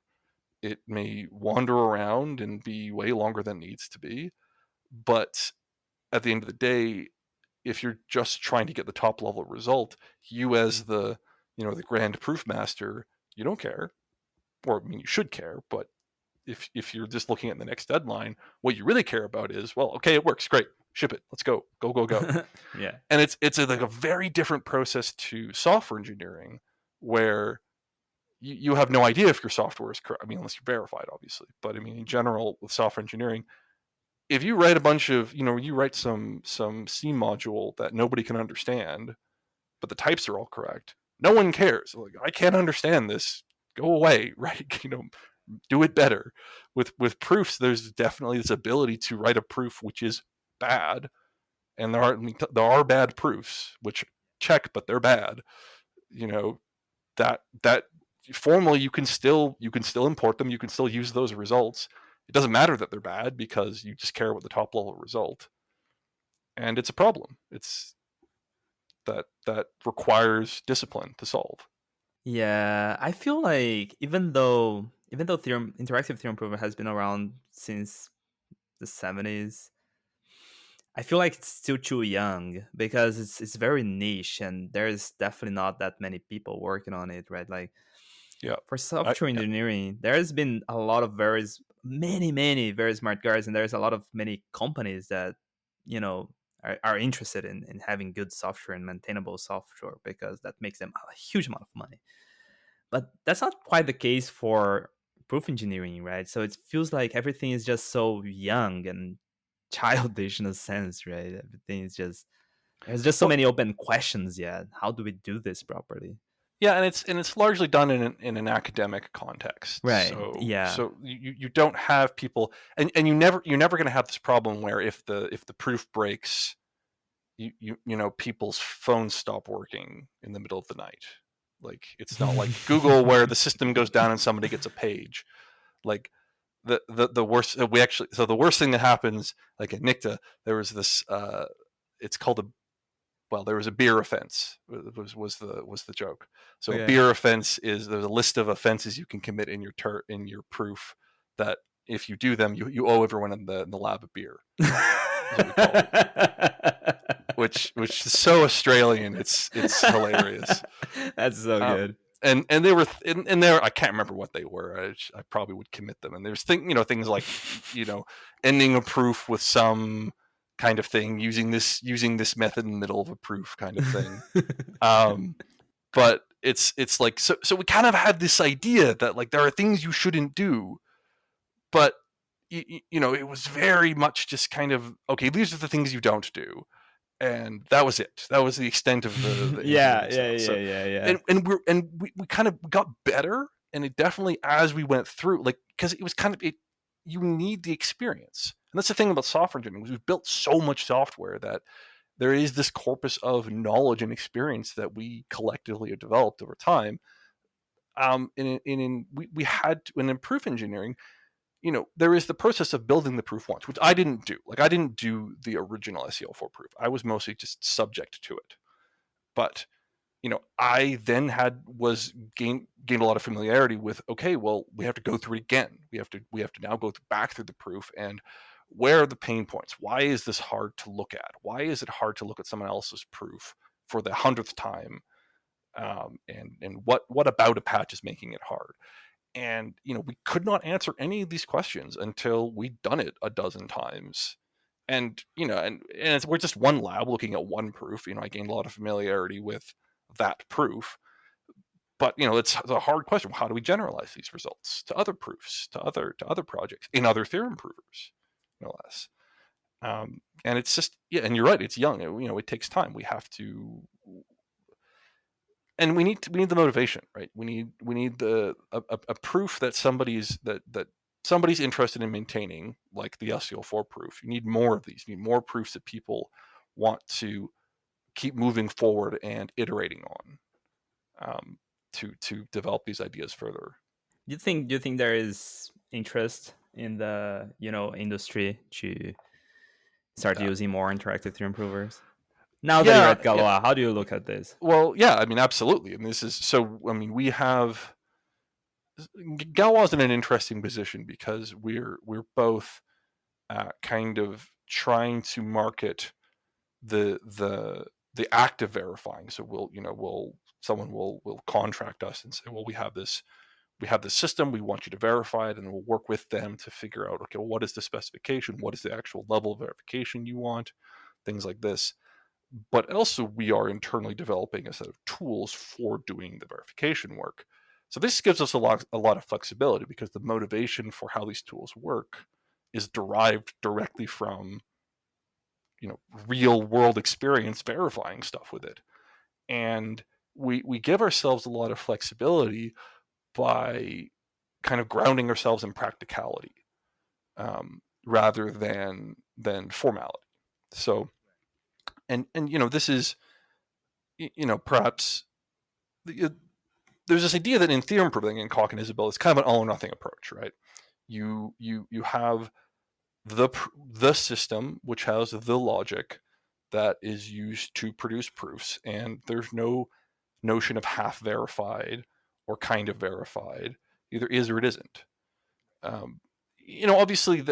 It may wander around and be way longer than it needs to be. But at the end of the day, if you're just trying to get the top level result, you as the grand proof master, you don't care. Or, I mean, you should care, but if you're just looking at the next deadline, what you really care about is, well, okay, it works, great, ship it, let's go. Yeah. And it's like a very different process to software engineering, where you have no idea if your software is correct. I mean, unless you're verified, obviously. But I mean, in general, with software engineering, if you write a bunch of, you write some C module that nobody can understand, but the types are all correct, no one cares. Like, I can't understand this. Go away, right? Do it better. With proofs, there's definitely this ability to write a proof which is bad, and there are bad proofs which check, but they're bad. That formally you can still import them. You can still use those results, It doesn't matter that they're bad because you just care about the top level result, and it's a problem. It's that requires discipline to solve. Yeah, I feel like even though theorem interactive theorem proving has been around since the 70s, I feel like it's still too young because it's very niche and there's definitely not that many people working on it, right? Like Yeah, for software yeah. engineering, there's been a lot of many very smart guys, and there's a lot of many companies that you know are interested in having good software and maintainable software because that makes them a huge amount of money. But that's not quite the case for proof engineering, right? So it feels like everything is just so young and childish in a sense, right? Everything is just there's just so Well, many open questions yet. How do we do this properly? yeah, and it's largely done in an academic context. Right. So Yeah. you don't have people, and you're never going to have this problem where if the proof breaks, people's phones stop working in the middle of the night. Like, it's not like Google where the system goes down and somebody gets a page. Like, the worst the worst thing that happens, like at NICTA, there was this it's called a there was a beer offense was the joke. So a Okay. beer offense is, there's a list of offenses you can commit in your proof, that if you do them, you owe everyone in the lab a beer, is what we called it. Which is so Australian. It's hilarious. That's so good. And they were and there, I can't remember what they were. I probably would commit them. And there's things like ending a proof with some kind of thing, using this method in the middle of a proof kind of thing. But it's like, so we kind of had this idea that, like, there are things you shouldn't do, but it was very much just kind of, okay, these are the things you don't do, and that was it. That was the extent of the Yeah, engineering yeah, stuff. So, yeah, yeah, we kind of got better, and it definitely, as we went through, like, because it was kind of you need the experience, and that's the thing about software engineering. We've built so much software that there is this corpus of knowledge and experience that we collectively have developed over time. We had to, and in proof engineering, there is the process of building the proof once, which I didn't do. Like, I didn't do the original SEL4 proof. I was mostly just subject to it. But, I then gained a lot of familiarity with, okay, well, we have to go through it again. We have to now go back through the proof, and where are the pain points? Why is this hard to look at? Why is it hard to look at someone else's proof for the 100th time? And what about a patch is making it hard? And we could not answer any of these questions until we'd done it a dozen times. And we're just one lab looking at one proof. I gained a lot of familiarity with that proof, but it's a hard question. How do we generalize these results to other proofs, to other projects, in other theorem provers, no less? And it's just, yeah, and you're right, it's young. It takes time. We have to, and we need the motivation, right? We need a proof that somebody's interested in maintaining, like the SEL4 proof. You need more of these. You need more proofs that people want to keep moving forward and iterating on, to develop these ideas further. Do you think there is interest in the industry to start Uh, using more interactive theorem provers? Now that you're yeah, at yeah. Galois, how do you look at this? Well, yeah. I mean, absolutely. And this is so. I mean, we have Galois in an interesting position because we're both kind of trying to market the act of verifying. So someone will contract us and say, well, we have this system, we want you to verify it, and we'll work with them to figure out, okay, well, what is the specification, what is the actual level of verification you want, things like this. But also, we are internally developing a set of tools for doing the verification work. So this gives us a lot of flexibility, because the motivation for how these tools work is derived directly from real world experience verifying stuff with it. And we give ourselves a lot of flexibility by kind of grounding ourselves in practicality, rather than formality. So, and this is, perhaps there's this idea that in theorem proving in Cock and Isabelle, it's kind of an all or nothing approach, right? You have the system which has the logic that is used to produce proofs, and there's no notion of half verified or kind of verified. Either is or it isn't. Obviously,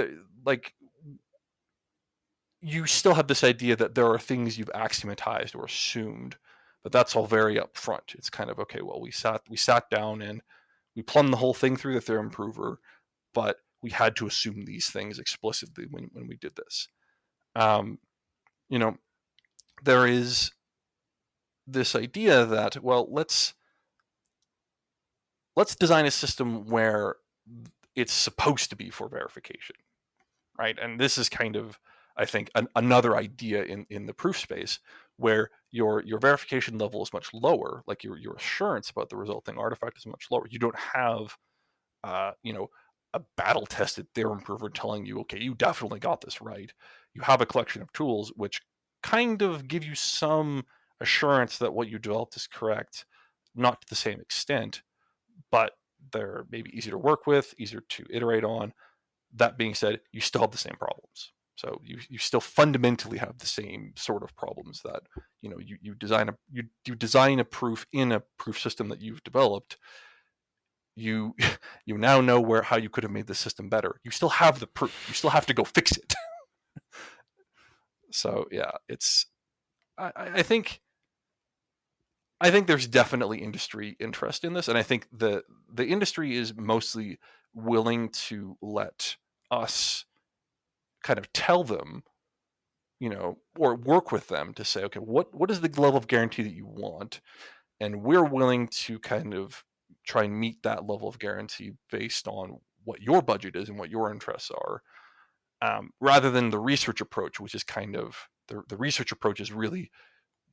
you still have this idea that there are things you've axiomatized or assumed, but that's all very upfront. It's kind of, okay, well, we sat down and we plumbed the whole thing through the theorem prover, but we had to assume these things explicitly when we did this. There is this idea that, well, let's design a system where it's supposed to be for verification, right? And this is kind of, I think, another idea in the proof space, where your verification level is much lower, like your assurance about the resulting artifact is much lower. You don't have a battle-tested theorem prover telling you, okay, you definitely got this right. You have a collection of tools which kind of give you some assurance that what you developed is correct, not to the same extent, but they're maybe easier to work with, easier to iterate on. That being said, you still have the same problems. So you still fundamentally have the same sort of problems that you design a proof in a proof system that you've developed. You now know how you could have made the system better. You still have the proof. You still have to go fix it. So yeah, I think there's definitely industry interest in this, and I think the industry is mostly willing to let us kind of tell them, or work with them to say, okay, what is the level of guarantee that you want? And we're willing to kind of try and meet that level of guarantee based on what your budget is and what your interests are, rather than the research approach, which is kind of, the research approach is really,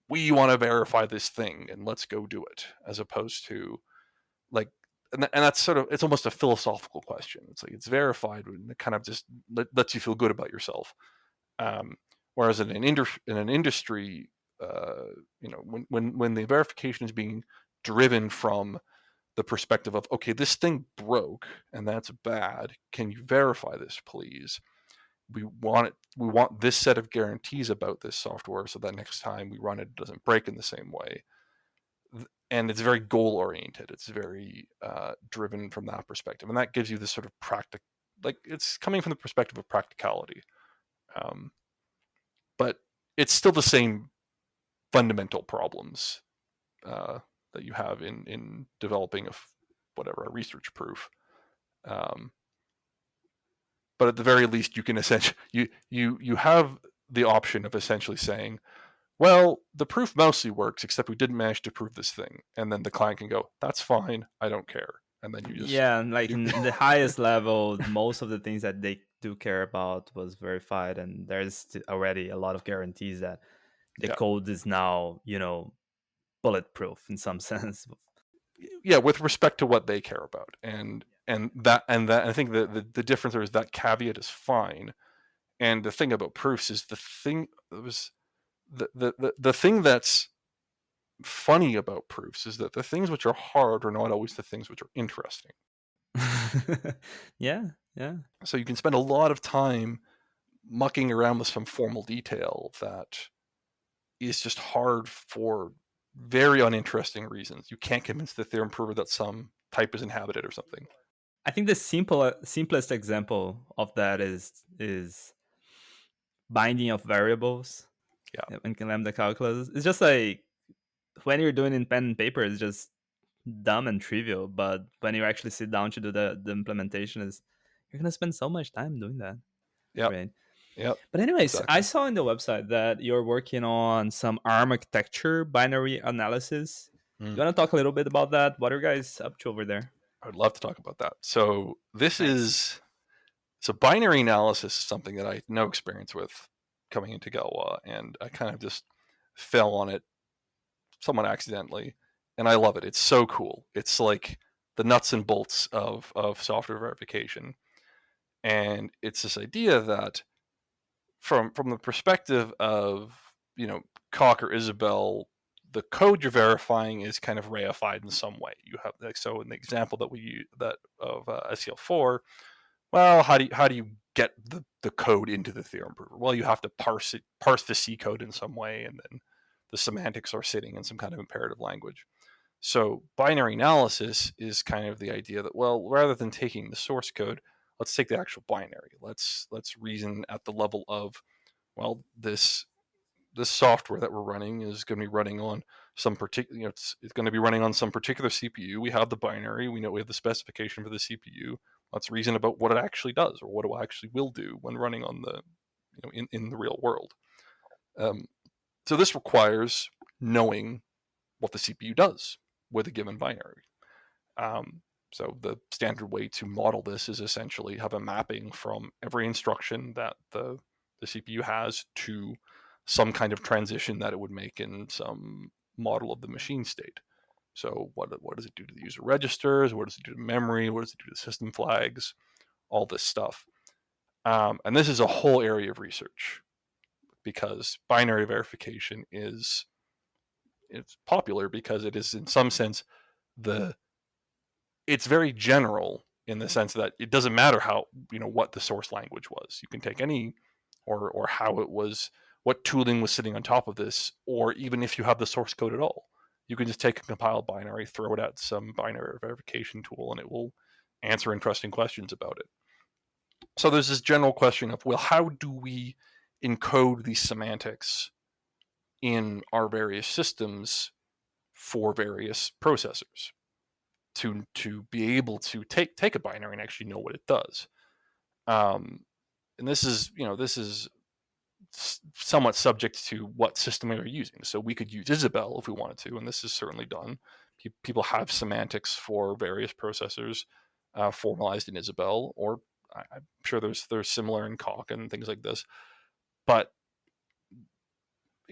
we want to verify this thing and let's go do it, as opposed to and that's sort of, it's almost a philosophical question. It's like, it's verified and it kind of just lets you feel good about yourself. Whereas in an industry, when the verification is being driven from the perspective of, okay, this thing broke and that's bad, can you verify this, please? We want this set of guarantees about this software so that next time we run it, it doesn't break in the same way. And it's very goal oriented. It's very driven from that perspective, and that gives you this sort of it's coming from the perspective of practicality. But it's still the same fundamental problems that you have in developing a research proof. But at the very least, you can essentially you have the option of essentially saying, well, the proof mostly works, except we didn't manage to prove this thing. And then the client can go, that's fine, I don't care. And then you just... Yeah, like in the highest level, most of the things that they do care about was verified, and there's already a lot of guarantees that the code is now, bulletproof in some sense. Yeah, with respect to what they care about. And that I think the difference there is that caveat is fine. And the thing about proofs is the thing that's funny about proofs is that the things which are hard are not always the things which are interesting. Yeah. So you can spend a lot of time mucking around with some formal detail that is just hard for very uninteresting reasons. You can't convince the theorem prover that some type is inhabited or something. I think the simplest example of that is binding of variables. Yeah. In Lambda calculus, it's just like when you're doing in pen and paper, it's just dumb and trivial. But when you actually sit down to do the implementation, you're gonna spend so much time doing that. Yeah. Right. Yep. But anyways, exactly. I saw on the website that you're working on some Arm architecture binary analysis. You want to talk a little bit about that? What are you guys up to over there? I'd love to talk about that. So binary analysis is something that I had no experience with coming into Galois, and I kind of just fell on it somewhat accidentally, and I love it. It's so cool. It's like the nuts and bolts of software verification, and it's this idea that from the perspective of Coq or Isabelle, the code you're verifying is kind of reified in some way. You have so in the example that we use of SEL4, Well, how do you get the code into the theorem prover? Well, you have to parse the C code in some way, and then the semantics are sitting in some kind of imperative language. So binary analysis is kind of the idea that, well, rather than taking the source code, let's take the actual binary. Let's reason at the level of, well, this software that we're running is going to be running on some particular, it's going to be running on some particular CPU. We have the binary, we know we have the specification for the CPU. Let's reason about what it actually does, or what it actually will do when running on the, in the real world. So this requires knowing what the CPU does with a given binary. So the standard way to model this is essentially have a mapping from every instruction that the CPU has to some kind of transition that it would make in some model of the machine state. So what does it do to the user registers? What does it do to memory? What does it do to system flags? All this stuff. And this is a whole area of research, because binary verification it's popular because it is, in some sense, it's very general in the sense that it doesn't matter how, what the source language was. You can take any, or how it was, what tooling was sitting on top of this, or even if you have the source code at all, you can just take a compiled binary, throw it at some binary verification tool, and it will answer interesting questions about it. So there's this general question of, well, how do we encode these semantics in our various systems for various processors to be able to take a binary and actually know what it does. And this is somewhat subject to what system you're using. So we could use Isabelle if we wanted to, and this is certainly done. People have semantics for various processors formalized in Isabelle, or I'm sure there's similar in Coq and things like this. But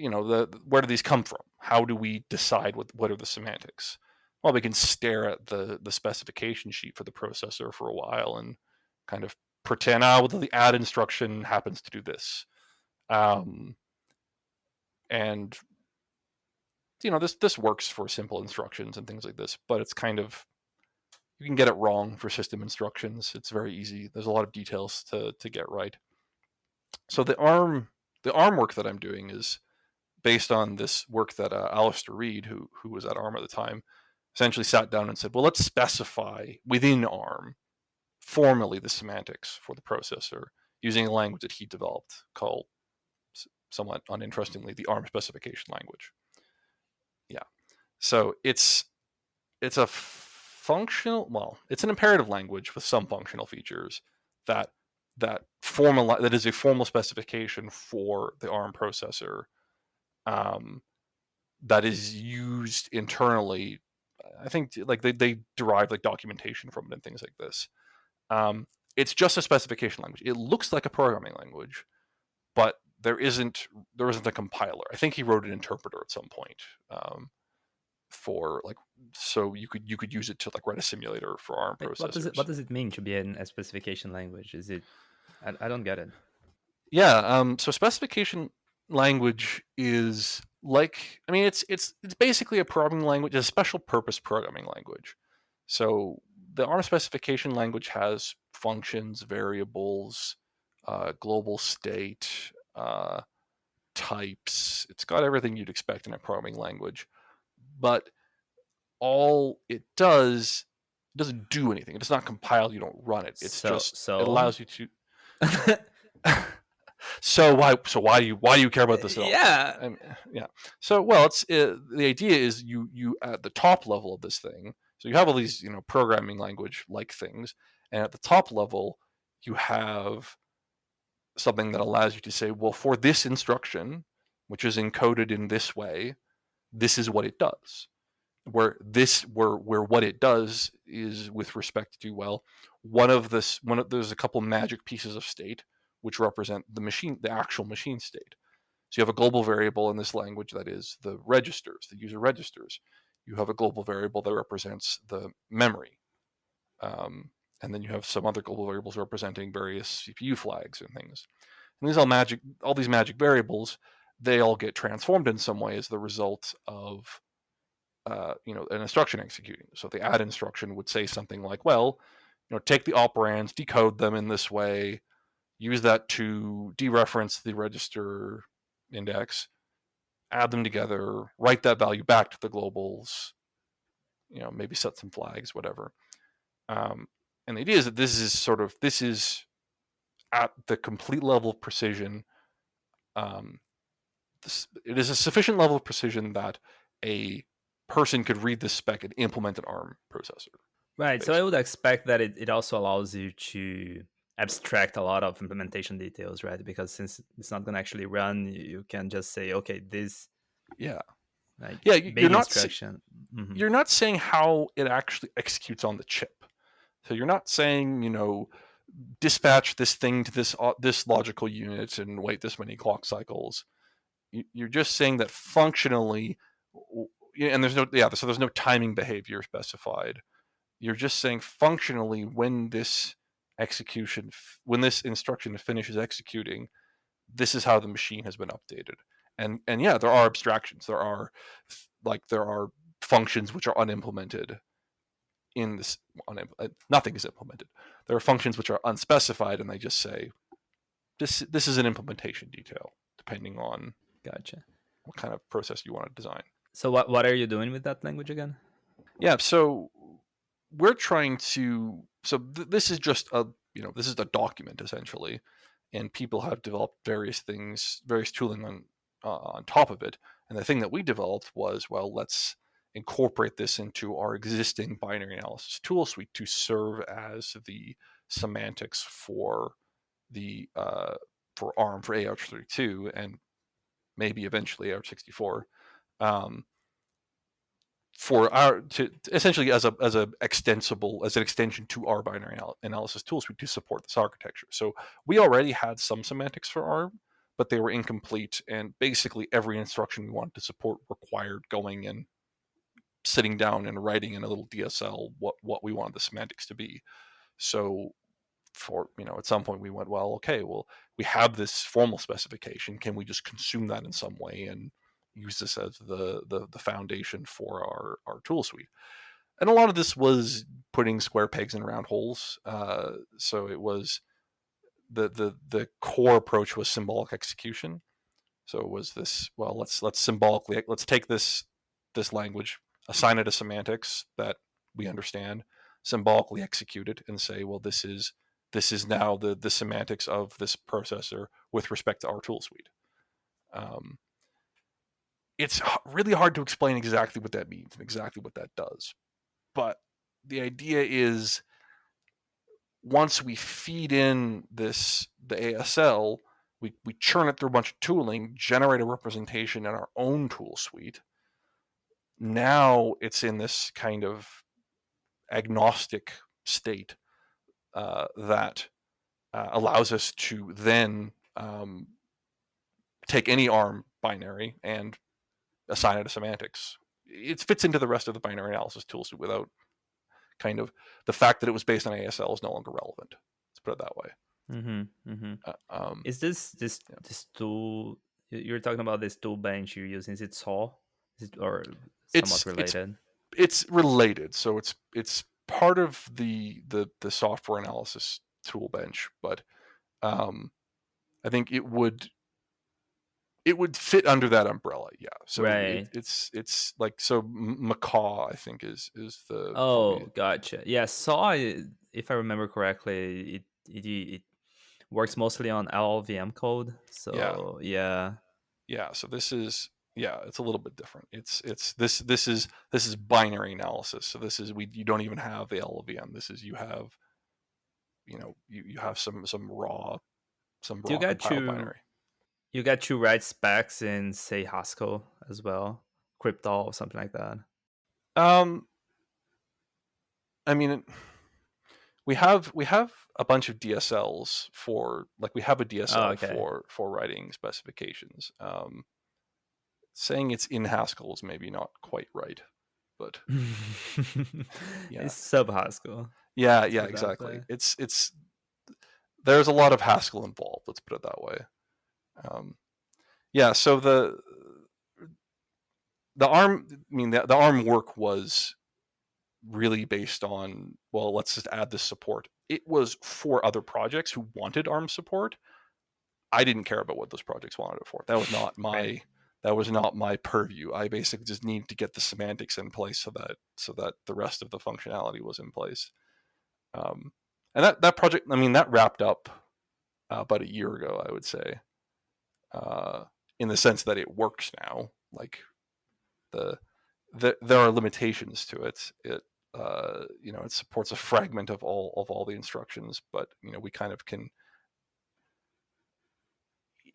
where do these come from? How do we decide what are the semantics? Well, we can stare at the specification sheet for the processor for a while and kind of pretend, well, the add instruction happens to do this. And this works for simple instructions and things like this, but it's kind of, you can get it wrong for system instructions. It's very easy. There's a lot of details to get right. So the ARM work that I'm doing is based on this work that Alistair Reid, who was at ARM at the time, essentially sat down and said, well, let's specify within ARM formally the semantics for the processor using a language that he developed called, somewhat uninterestingly, the ARM specification language. Yeah. So it's a it's an imperative language with some functional features that is a formal specification for the ARM processor that is used internally. I think like they derive like documentation from it and things like this. It's just a specification language. It looks like a programming language, but there isn't a compiler. I think he wrote an interpreter at some point for like, so you could use it to like write a simulator for ARM processors. What does it mean to be a specification language? Is it? I don't get it. Yeah. So specification language is like, I mean, it's basically a programming language, a special purpose programming language. So the ARM specification language has functions, variables, global state, types. It's got everything you'd expect in a programming language, but all it doesn't do anything. It does not compile. You don't run it. It's it allows you to. So why do you care about this at all? Yeah. Yeah. So, well, it's the idea is you at the top level of this thing. So you have all these programming language like things, and at the top level you have something that allows you to say, well, for this instruction, which is encoded in this way, this is what it does. Where what it does is with respect to, well, there's a couple magic pieces of state which represent the actual machine state. So you have a global variable in this language that is the user registers. You have a global variable that represents the memory. And then you have some other global variables representing various CPU flags and things. And all these magic variables, they all get transformed in some way as the result of an instruction executing. So the add instruction would say something like, well, take the operands, decode them in this way, use that to dereference the register index, add them together, write that value back to the globals, maybe set some flags, whatever. And the idea is that this is at the complete level of precision. It is a sufficient level of precision that a person could read this spec and implement an ARM processor. Right. So I basically. would expect that it also allows you to abstract a lot of implementation details, right? Because since it's not going to actually run, you can just say, okay, this Yeah. like Yeah, big instruction. you're not saying how it actually executes on the chip. So you're not saying, dispatch this thing to this logical unit and wait this many clock cycles. You're just saying that functionally, and there's no timing behavior specified. You're just saying functionally when this instruction finishes executing, this is how the machine has been updated. And yeah, there are abstractions. There are functions which are unimplemented in this. Nothing is implemented. There are functions which are unspecified, and they just say this is an implementation detail, depending on Gotcha. what kind of process you want to design. So what are you doing with that language again? Yeah, so we're trying to. So this is just this is a document essentially, and people have developed various tooling on top of it. And the thing that we developed was, well, let's incorporate this into our existing binary analysis tool suite to serve as the semantics for the for ARM, for Aarch32, and maybe eventually Aarch64. For our to essentially as an extension to our binary analysis tool suite to support this architecture. So we already had some semantics for ARM, but they were incomplete, and basically every instruction we wanted to support required going and sitting down and writing in a little DSL what we wanted the semantics to be. So for at some point we went, well, okay, we have this formal specification. Can we just consume that in some way and use this as the foundation for our tool suite? And a lot of this was putting square pegs in round holes. So it was the core approach was symbolic execution. So it was this, well, let's symbolically, let's take this language, assign it a semantics that we understand, symbolically execute it, and say, well, this is now the semantics of this processor with respect to our tool suite. It's really hard to explain exactly what that means and exactly what that does. But the idea is, once we feed in the ASL, we churn it through a bunch of tooling, generate a representation in our own tool suite. Now it's in this kind of agnostic state that allows us to then take any ARM binary and assign it a semantics. It fits into the rest of the binary analysis tool suite without kind of the fact that it was based on ASL is no longer relevant. Let's put it that way. Is this tool you're talking about, this tool bench you're using? Is it SAW? Or somewhat related? It's related. So it's part of the software analysis tool bench, but I think it would fit under that umbrella. Yeah. So right. it's like, so Macaw, I think is the. Gotcha. Yeah, SAW, if I remember correctly, it works mostly on LLVM code. So yeah. So this is, it's a little bit different. This is binary analysis. So this is, you don't even have the LLVM. This is, you have you have some raw compiled binary. You got to write specs in, say, Haskell as well, Cryptol or something like that. I mean, we have a bunch of DSLs for, like, we have a DSL for writing specifications. Saying it's in Haskell is maybe not quite right, but it's sub Haskell. Yeah, exactly. It's there's a lot of Haskell involved. Let's put it that way. So the ARM, the ARM work was really based on, well, let's just add this support. It was for other projects who wanted ARM support. I didn't care about what those projects wanted it for. That was not my Right. that was not my purview. I basically just needed to get the semantics in place so that the rest of the functionality was in place. And that project, I mean, that wrapped up about a year ago, I would say, in the sense that it works now. Like there are limitations to it. It it supports a fragment of all the instructions, but we kind of can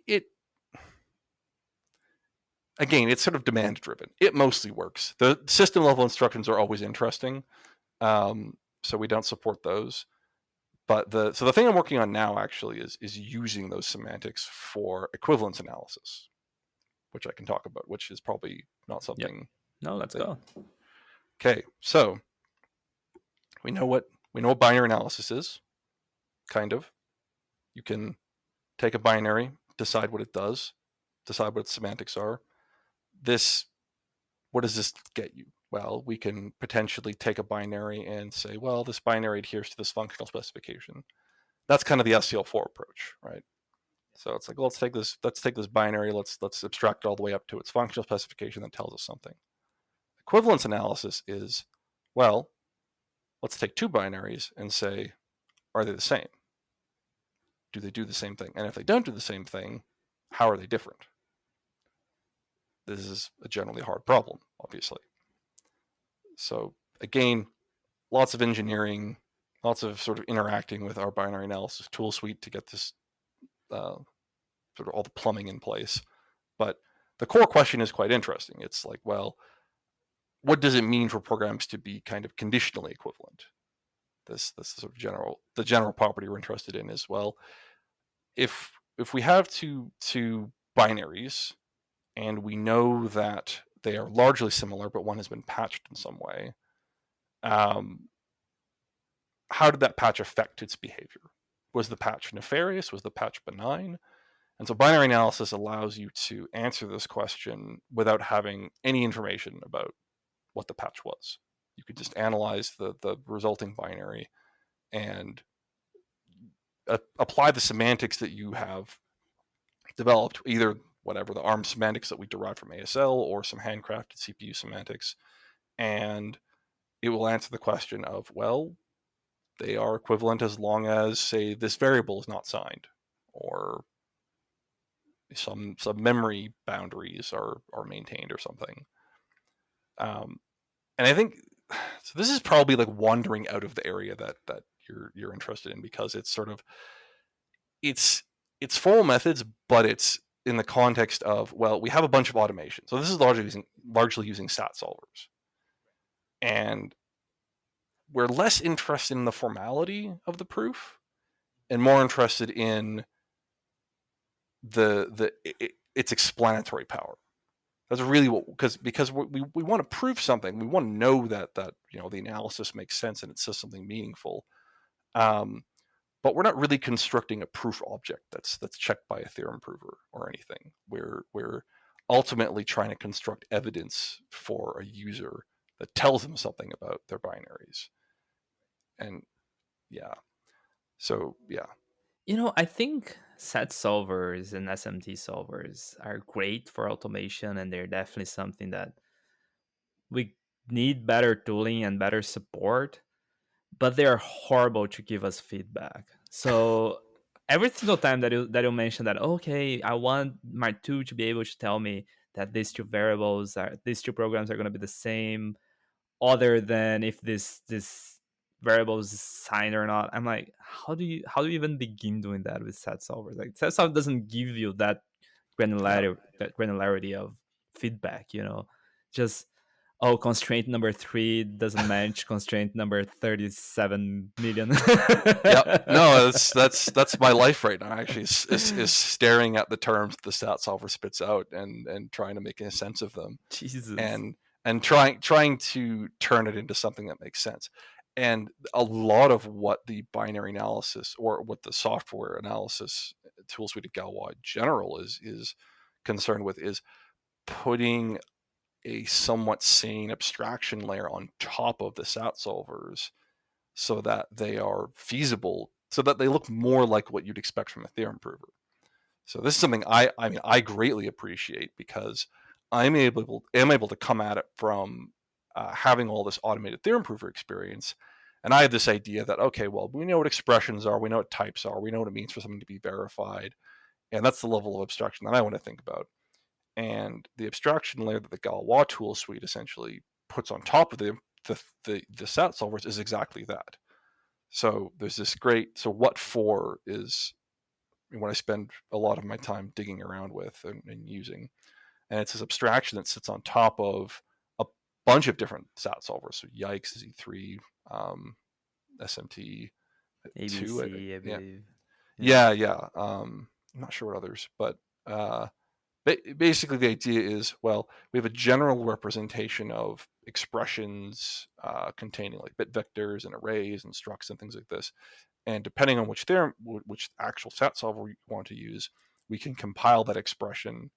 it. Again, it's sort of demand driven. It mostly works. The system level instructions are always interesting, so we don't support those. But the thing I'm working on now actually is using those semantics for equivalence analysis, which I can talk about, which is probably not something. Yep. No, let's go. Okay, so we know what binary analysis is. Kind of. You can take a binary, decide what it does, decide what its semantics are. What does this get you? Well, we can potentially take a binary and say, well, this binary adheres to this functional specification. That's kind of the SCL4 approach, right? So it's like, well, let's take this binary, let's abstract it all the way up to its functional specification that tells us something. Equivalence analysis is, well, let's take two binaries and say, are they the same? Do they do the same thing? And if they don't do the same thing, how are they different? This is a generally hard problem, obviously. So again, lots of engineering, lots of sort of interacting with our binary analysis tool suite to get this sort of all the plumbing in place. But the core question is quite interesting. It's like, well, what does it mean for programs to be kind of conditionally equivalent? This sort of the general property we're interested in is, well, if we have two binaries and we know that they are largely similar, but one has been patched in some way, how did that patch affect its behavior? Was the patch nefarious? Was the patch benign? And so binary analysis allows you to answer this question without having any information about what the patch was. You could just analyze the resulting binary and apply the semantics that you have developed, either whatever the ARM semantics that we derived from ASL or some handcrafted CPU semantics, and it will answer the question of, well, they are equivalent as long as, say, this variable is not signed, or some memory boundaries are maintained or something. And I think so. This is probably like wandering out of the area that you're interested in, because it's sort of it's formal methods, but it's in the context of, well, we have a bunch of automation. So this is largely using stat solvers, and we're less interested in the formality of the proof and more interested in its explanatory power. That's really what, because we want to prove something. We want to know that the analysis makes sense and it says something meaningful. But we're not really constructing a proof object that's checked by a theorem prover or anything. We're ultimately trying to construct evidence for a user that tells them something about their binaries. And yeah. So yeah. I think set solvers and SMT solvers are great for automation, and they're definitely something that we need better tooling and better support, but they're horrible to give us feedback. So every single time that you mention that, okay, I want my tool to be able to tell me that these two programs are going to be the same, other than if this variable is signed or not. I'm like, how do you even begin doing that with set solvers? Like, set solver doesn't give you that granularity of feedback. Just, oh, constraint number 3 doesn't match constraint number 37 million. Yep. No, that's my life right now. Actually, is staring at the terms the stat solver spits out and trying to make a sense of them. Jesus. And trying to turn it into something that makes sense. And a lot of what the binary analysis, or what the software analysis tool suite of Galois in general is concerned with, is putting a somewhat sane abstraction layer on top of the sat solvers so that they are feasible, so that they look more like what you'd expect from a theorem prover. So this is something I greatly appreciate, because I'm able to come at it from having all this automated theorem prover experience. And I have this idea that, okay, well, we know what expressions are, we know what types are, we know what it means for something to be verified. And that's the level of abstraction that I want to think about. And the abstraction layer that the Galois tool suite essentially puts on top of the sat solvers is exactly that. So there's this great, so what for is what I spend a lot of my time digging around with and using. And it's this abstraction that sits on top of a bunch of different sat solvers. So Yikes, Z3, SMT, ABC, I yeah. believe. Yeah. I'm not sure what others, but basically the idea is, well, we have a general representation of expressions containing like bit vectors and arrays and structs and things like this. And depending on which theorem, which actual sat solver we want to use, we can compile that expression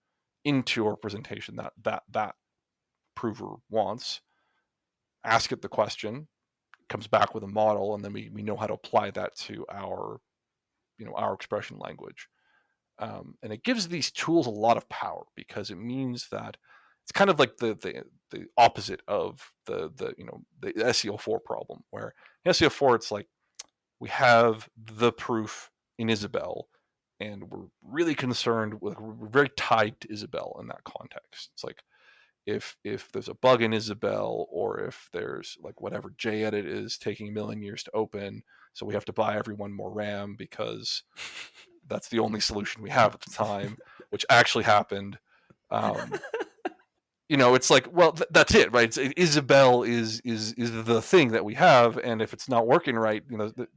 into a representation that prover wants, ask it the question, comes back with a model, and then we know how to apply that to our expression language. And it gives these tools a lot of power, because it means that it's kind of like the opposite of the SEO4 problem, where in SEO4 it's like we have the proof in Isabelle, and we're really concerned with, we're very tied to Isabelle in that context. It's like if there's a bug in Isabelle, or if there's like whatever JEdit is taking a million years to open, so we have to buy everyone more RAM because that's the only solution we have at the time, which actually happened. It's like, well, that's it, right? Isabelle is the thing that we have, and if it's not working right,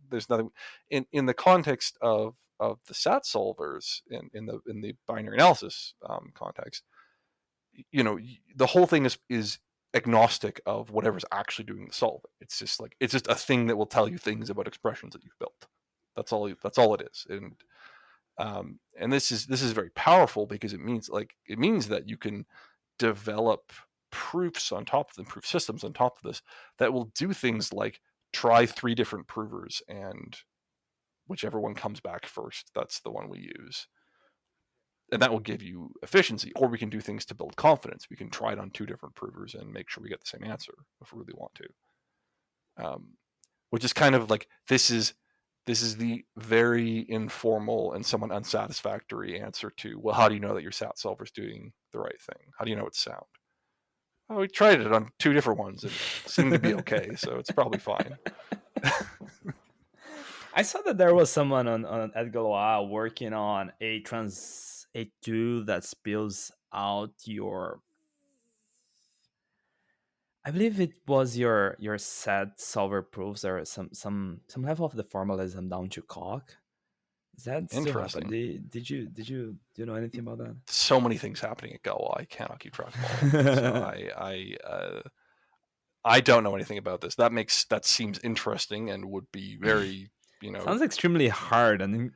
there's nothing in the context of the sat solvers in the binary analysis context. The whole thing is agnostic of whatever's actually doing the solving. It's just a thing that will tell you things about expressions that you've built. That's all it is. And this is very powerful, because it means that you can develop proofs on top of them, proof systems on top of this, that will do things like try 3 different provers, and whichever one comes back first, that's the one we use. And that will give you efficiency. Or we can do things to build confidence. We can try it on 2 different provers and make sure we get the same answer if we really want to. Which is kind of like, this is the very informal and somewhat unsatisfactory answer to, well, how do you know that your sat solver is doing the right thing? How do you know it's sound? Oh, we tried it on 2 different ones. It seemed to be okay, so it's probably fine. I saw that there was someone at Galois working on a tool that spills out your, I believe it was your sat solver proofs, or some level of the formalism down to cock. Is that still Interesting. happening? Do you know anything about that? So many things happening at Galois, I cannot keep track of all. So I don't know anything about this. That seems interesting and would be very, Sounds extremely hard and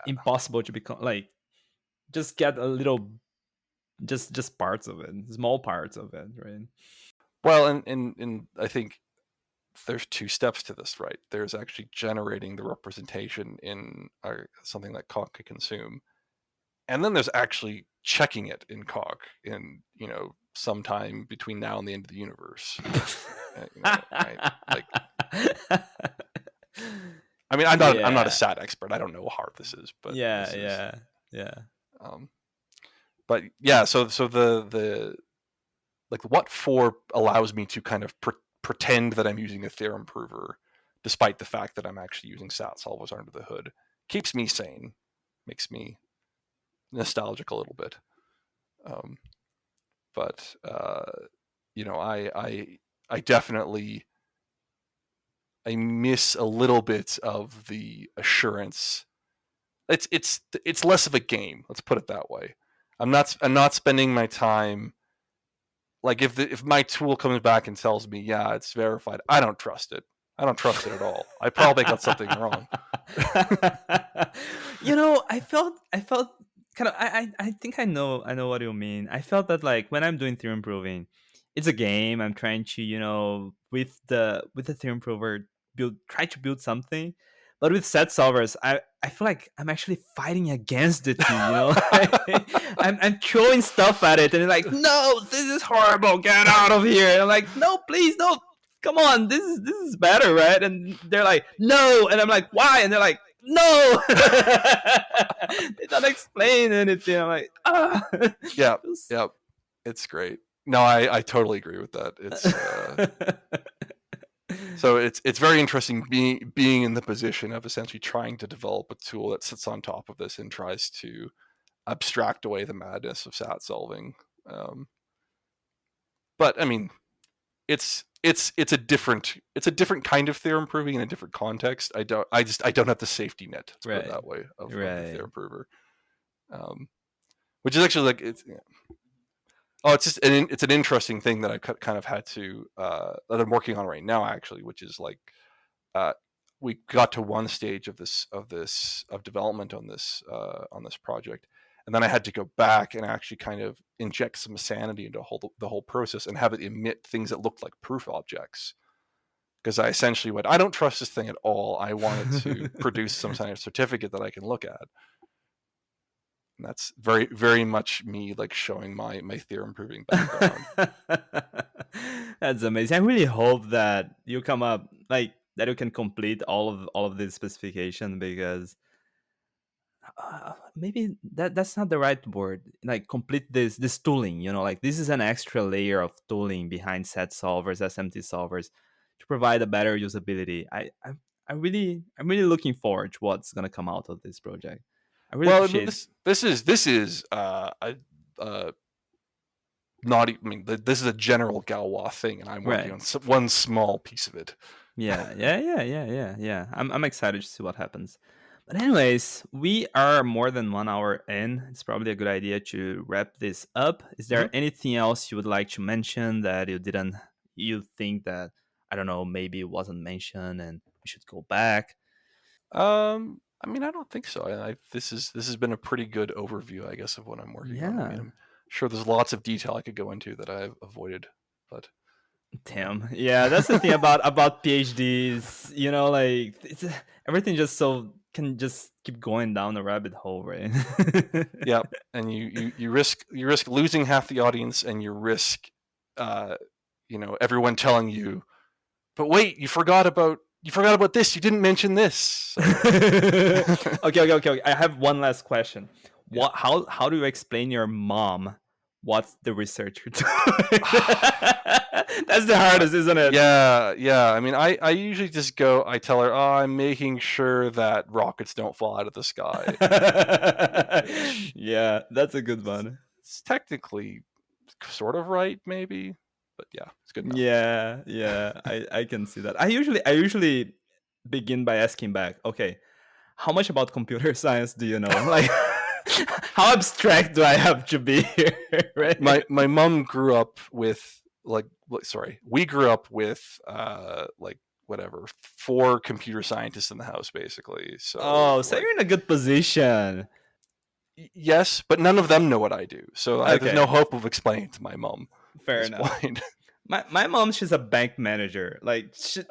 impossible to become, like, just get a little, just parts of it, small parts of it, right? Well, and I think there's 2 steps to this, right? There's actually generating the representation in something that Coq could consume, and then there's actually checking it in Coq in sometime between now and the end of the universe. Right? Like, I mean, I'm not a sat expert. I don't know how hard this is, but yeah. But yeah, so the like what for allows me to kind of pretend that I'm using a theorem prover, despite the fact that I'm actually using sat solvers under the hood. Keeps me sane, makes me nostalgic a little bit. But I definitely I miss a little bit of the assurance. It's less of a game. Let's put it that way. I'm not spending my time. Like if my tool comes back and tells me, yeah, it's verified, I don't trust it. I don't trust it at all. I probably got something wrong. I felt kind of I think I know what you mean. I felt that like when I'm doing theorem proving, it's a game. I'm trying to, with the theorem prover try to build something. But with set solvers, I feel like I'm actually fighting against it too, I'm throwing stuff at it and it's like, no, this is horrible, get out of here. And I'm like, no, please, no, come on, this is better, right? And they're like, no, and I'm like, why? And they're like, no. They don't explain anything. I'm like, ah. Yeah, it's great. No, I totally agree with that. It's so it's very interesting being in the position of essentially trying to develop a tool that sits on top of this and tries to abstract away the madness of SAT solving. But I mean, it's a different kind of theorem proving in a different context. I don't have the safety net, to put it that way, of the theorem prover, which is actually like it's just it's an interesting thing that I kind of had to that I'm working on right now, actually, which is like we got to one stage of development on this project. And then I had to go back and actually kind of inject some sanity into the whole process and have it emit things that looked like proof objects. Because I essentially went, I don't trust this thing at all. I wanted to produce some kind of certificate that I can look at. And that's very, very much me, like showing my theorem proving background. That's amazing. I really hope that you come up, like, that you can complete all of this specification, because maybe that's not the right word. Like, complete this tooling, like this is an extra layer of tooling behind set solvers, SMT solvers, to provide a better usability. I'm really looking forward to what's gonna come out of this project. I really appreciate this is not. I mean, this is a general Galois thing, and I'm working on one small piece of it. Yeah. I'm excited to see what happens. But anyways, we are more than 1 hour in. It's probably a good idea to wrap this up. Is there anything else you would like to mention that you think that, I don't know, maybe it wasn't mentioned and we should go back? I mean, I don't think so. This has been a pretty good overview, I guess, of what I'm working on. I mean, I'm sure there's lots of detail I could go into that I've avoided, but damn, yeah, that's the thing about PhDs. Like it's everything can just keep going down the rabbit hole, right? Yeah, and you risk losing half the audience, and you risk, everyone telling you, but wait, you forgot about this. You didn't mention this. Okay. I have one last question. Yeah. How do you explain your mom what's the research you're doing? That's the hardest, isn't it? Yeah. I mean, I usually just go. I tell her, I'm making sure that rockets don't fall out of the sky. Yeah, that's a good one. It's technically sort of right, maybe. But yeah, it's good enough. Yeah, I can see that. I usually begin by asking back, okay, how much about computer science do you know? Like, how abstract do I have to be here? Right? My mom grew up with we grew up with whatever, 4 computer scientists in the house, basically. So you're in a good position. Yes, but none of them know what I do, so there's no hope of explaining to my mom. Fair enough. My mom, she's a bank manager. Like, the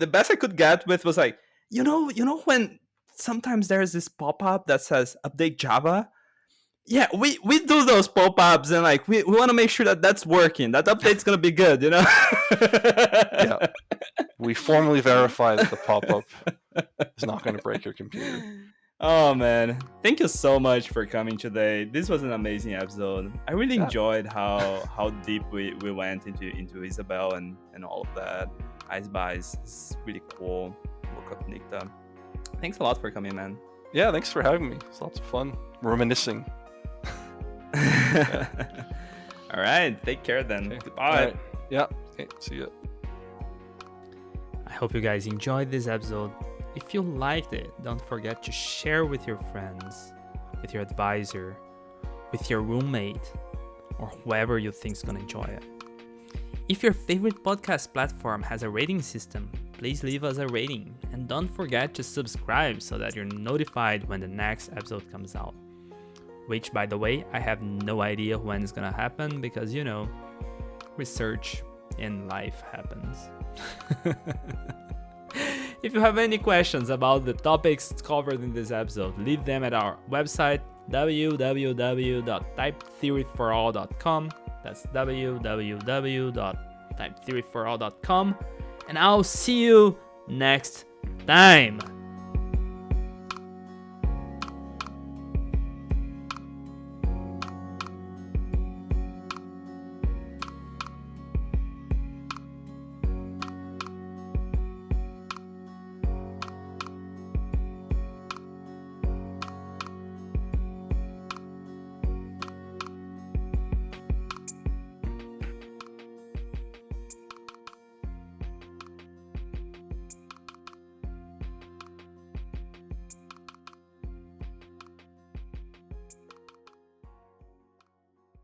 best I could get with was like, when sometimes there's this pop-up that says update Java. Yeah, we do those pop-ups, and like we want to make sure that that's working. That update's gonna be good, Yeah, we formally verify that the pop-up is not going to break your computer. Oh man, thank you so much for coming today. This was an amazing episode. I really enjoyed how deep we went into Isabelle and all of that. It's really cool. Thanks a lot for coming, man. Yeah, thanks for having me. It's lots of fun reminiscing. All right, take care then. Okay. Goodbye. Right. Yeah. Okay, see ya. I hope you guys enjoyed this episode. If you liked it, don't forget to share with your friends, with your advisor, with your roommate, or whoever you think's gonna enjoy it. If your favorite podcast platform has a rating system, please leave us a rating. And don't forget to subscribe so that you're notified when the next episode comes out. Which, by the way, I have no idea when it's gonna happen because, you know, research in life happens. If you have any questions about the topics covered in this episode, leave them at our website www.typetheoryforall.com. That's www.typetheoryforall.com. And I'll see you next time.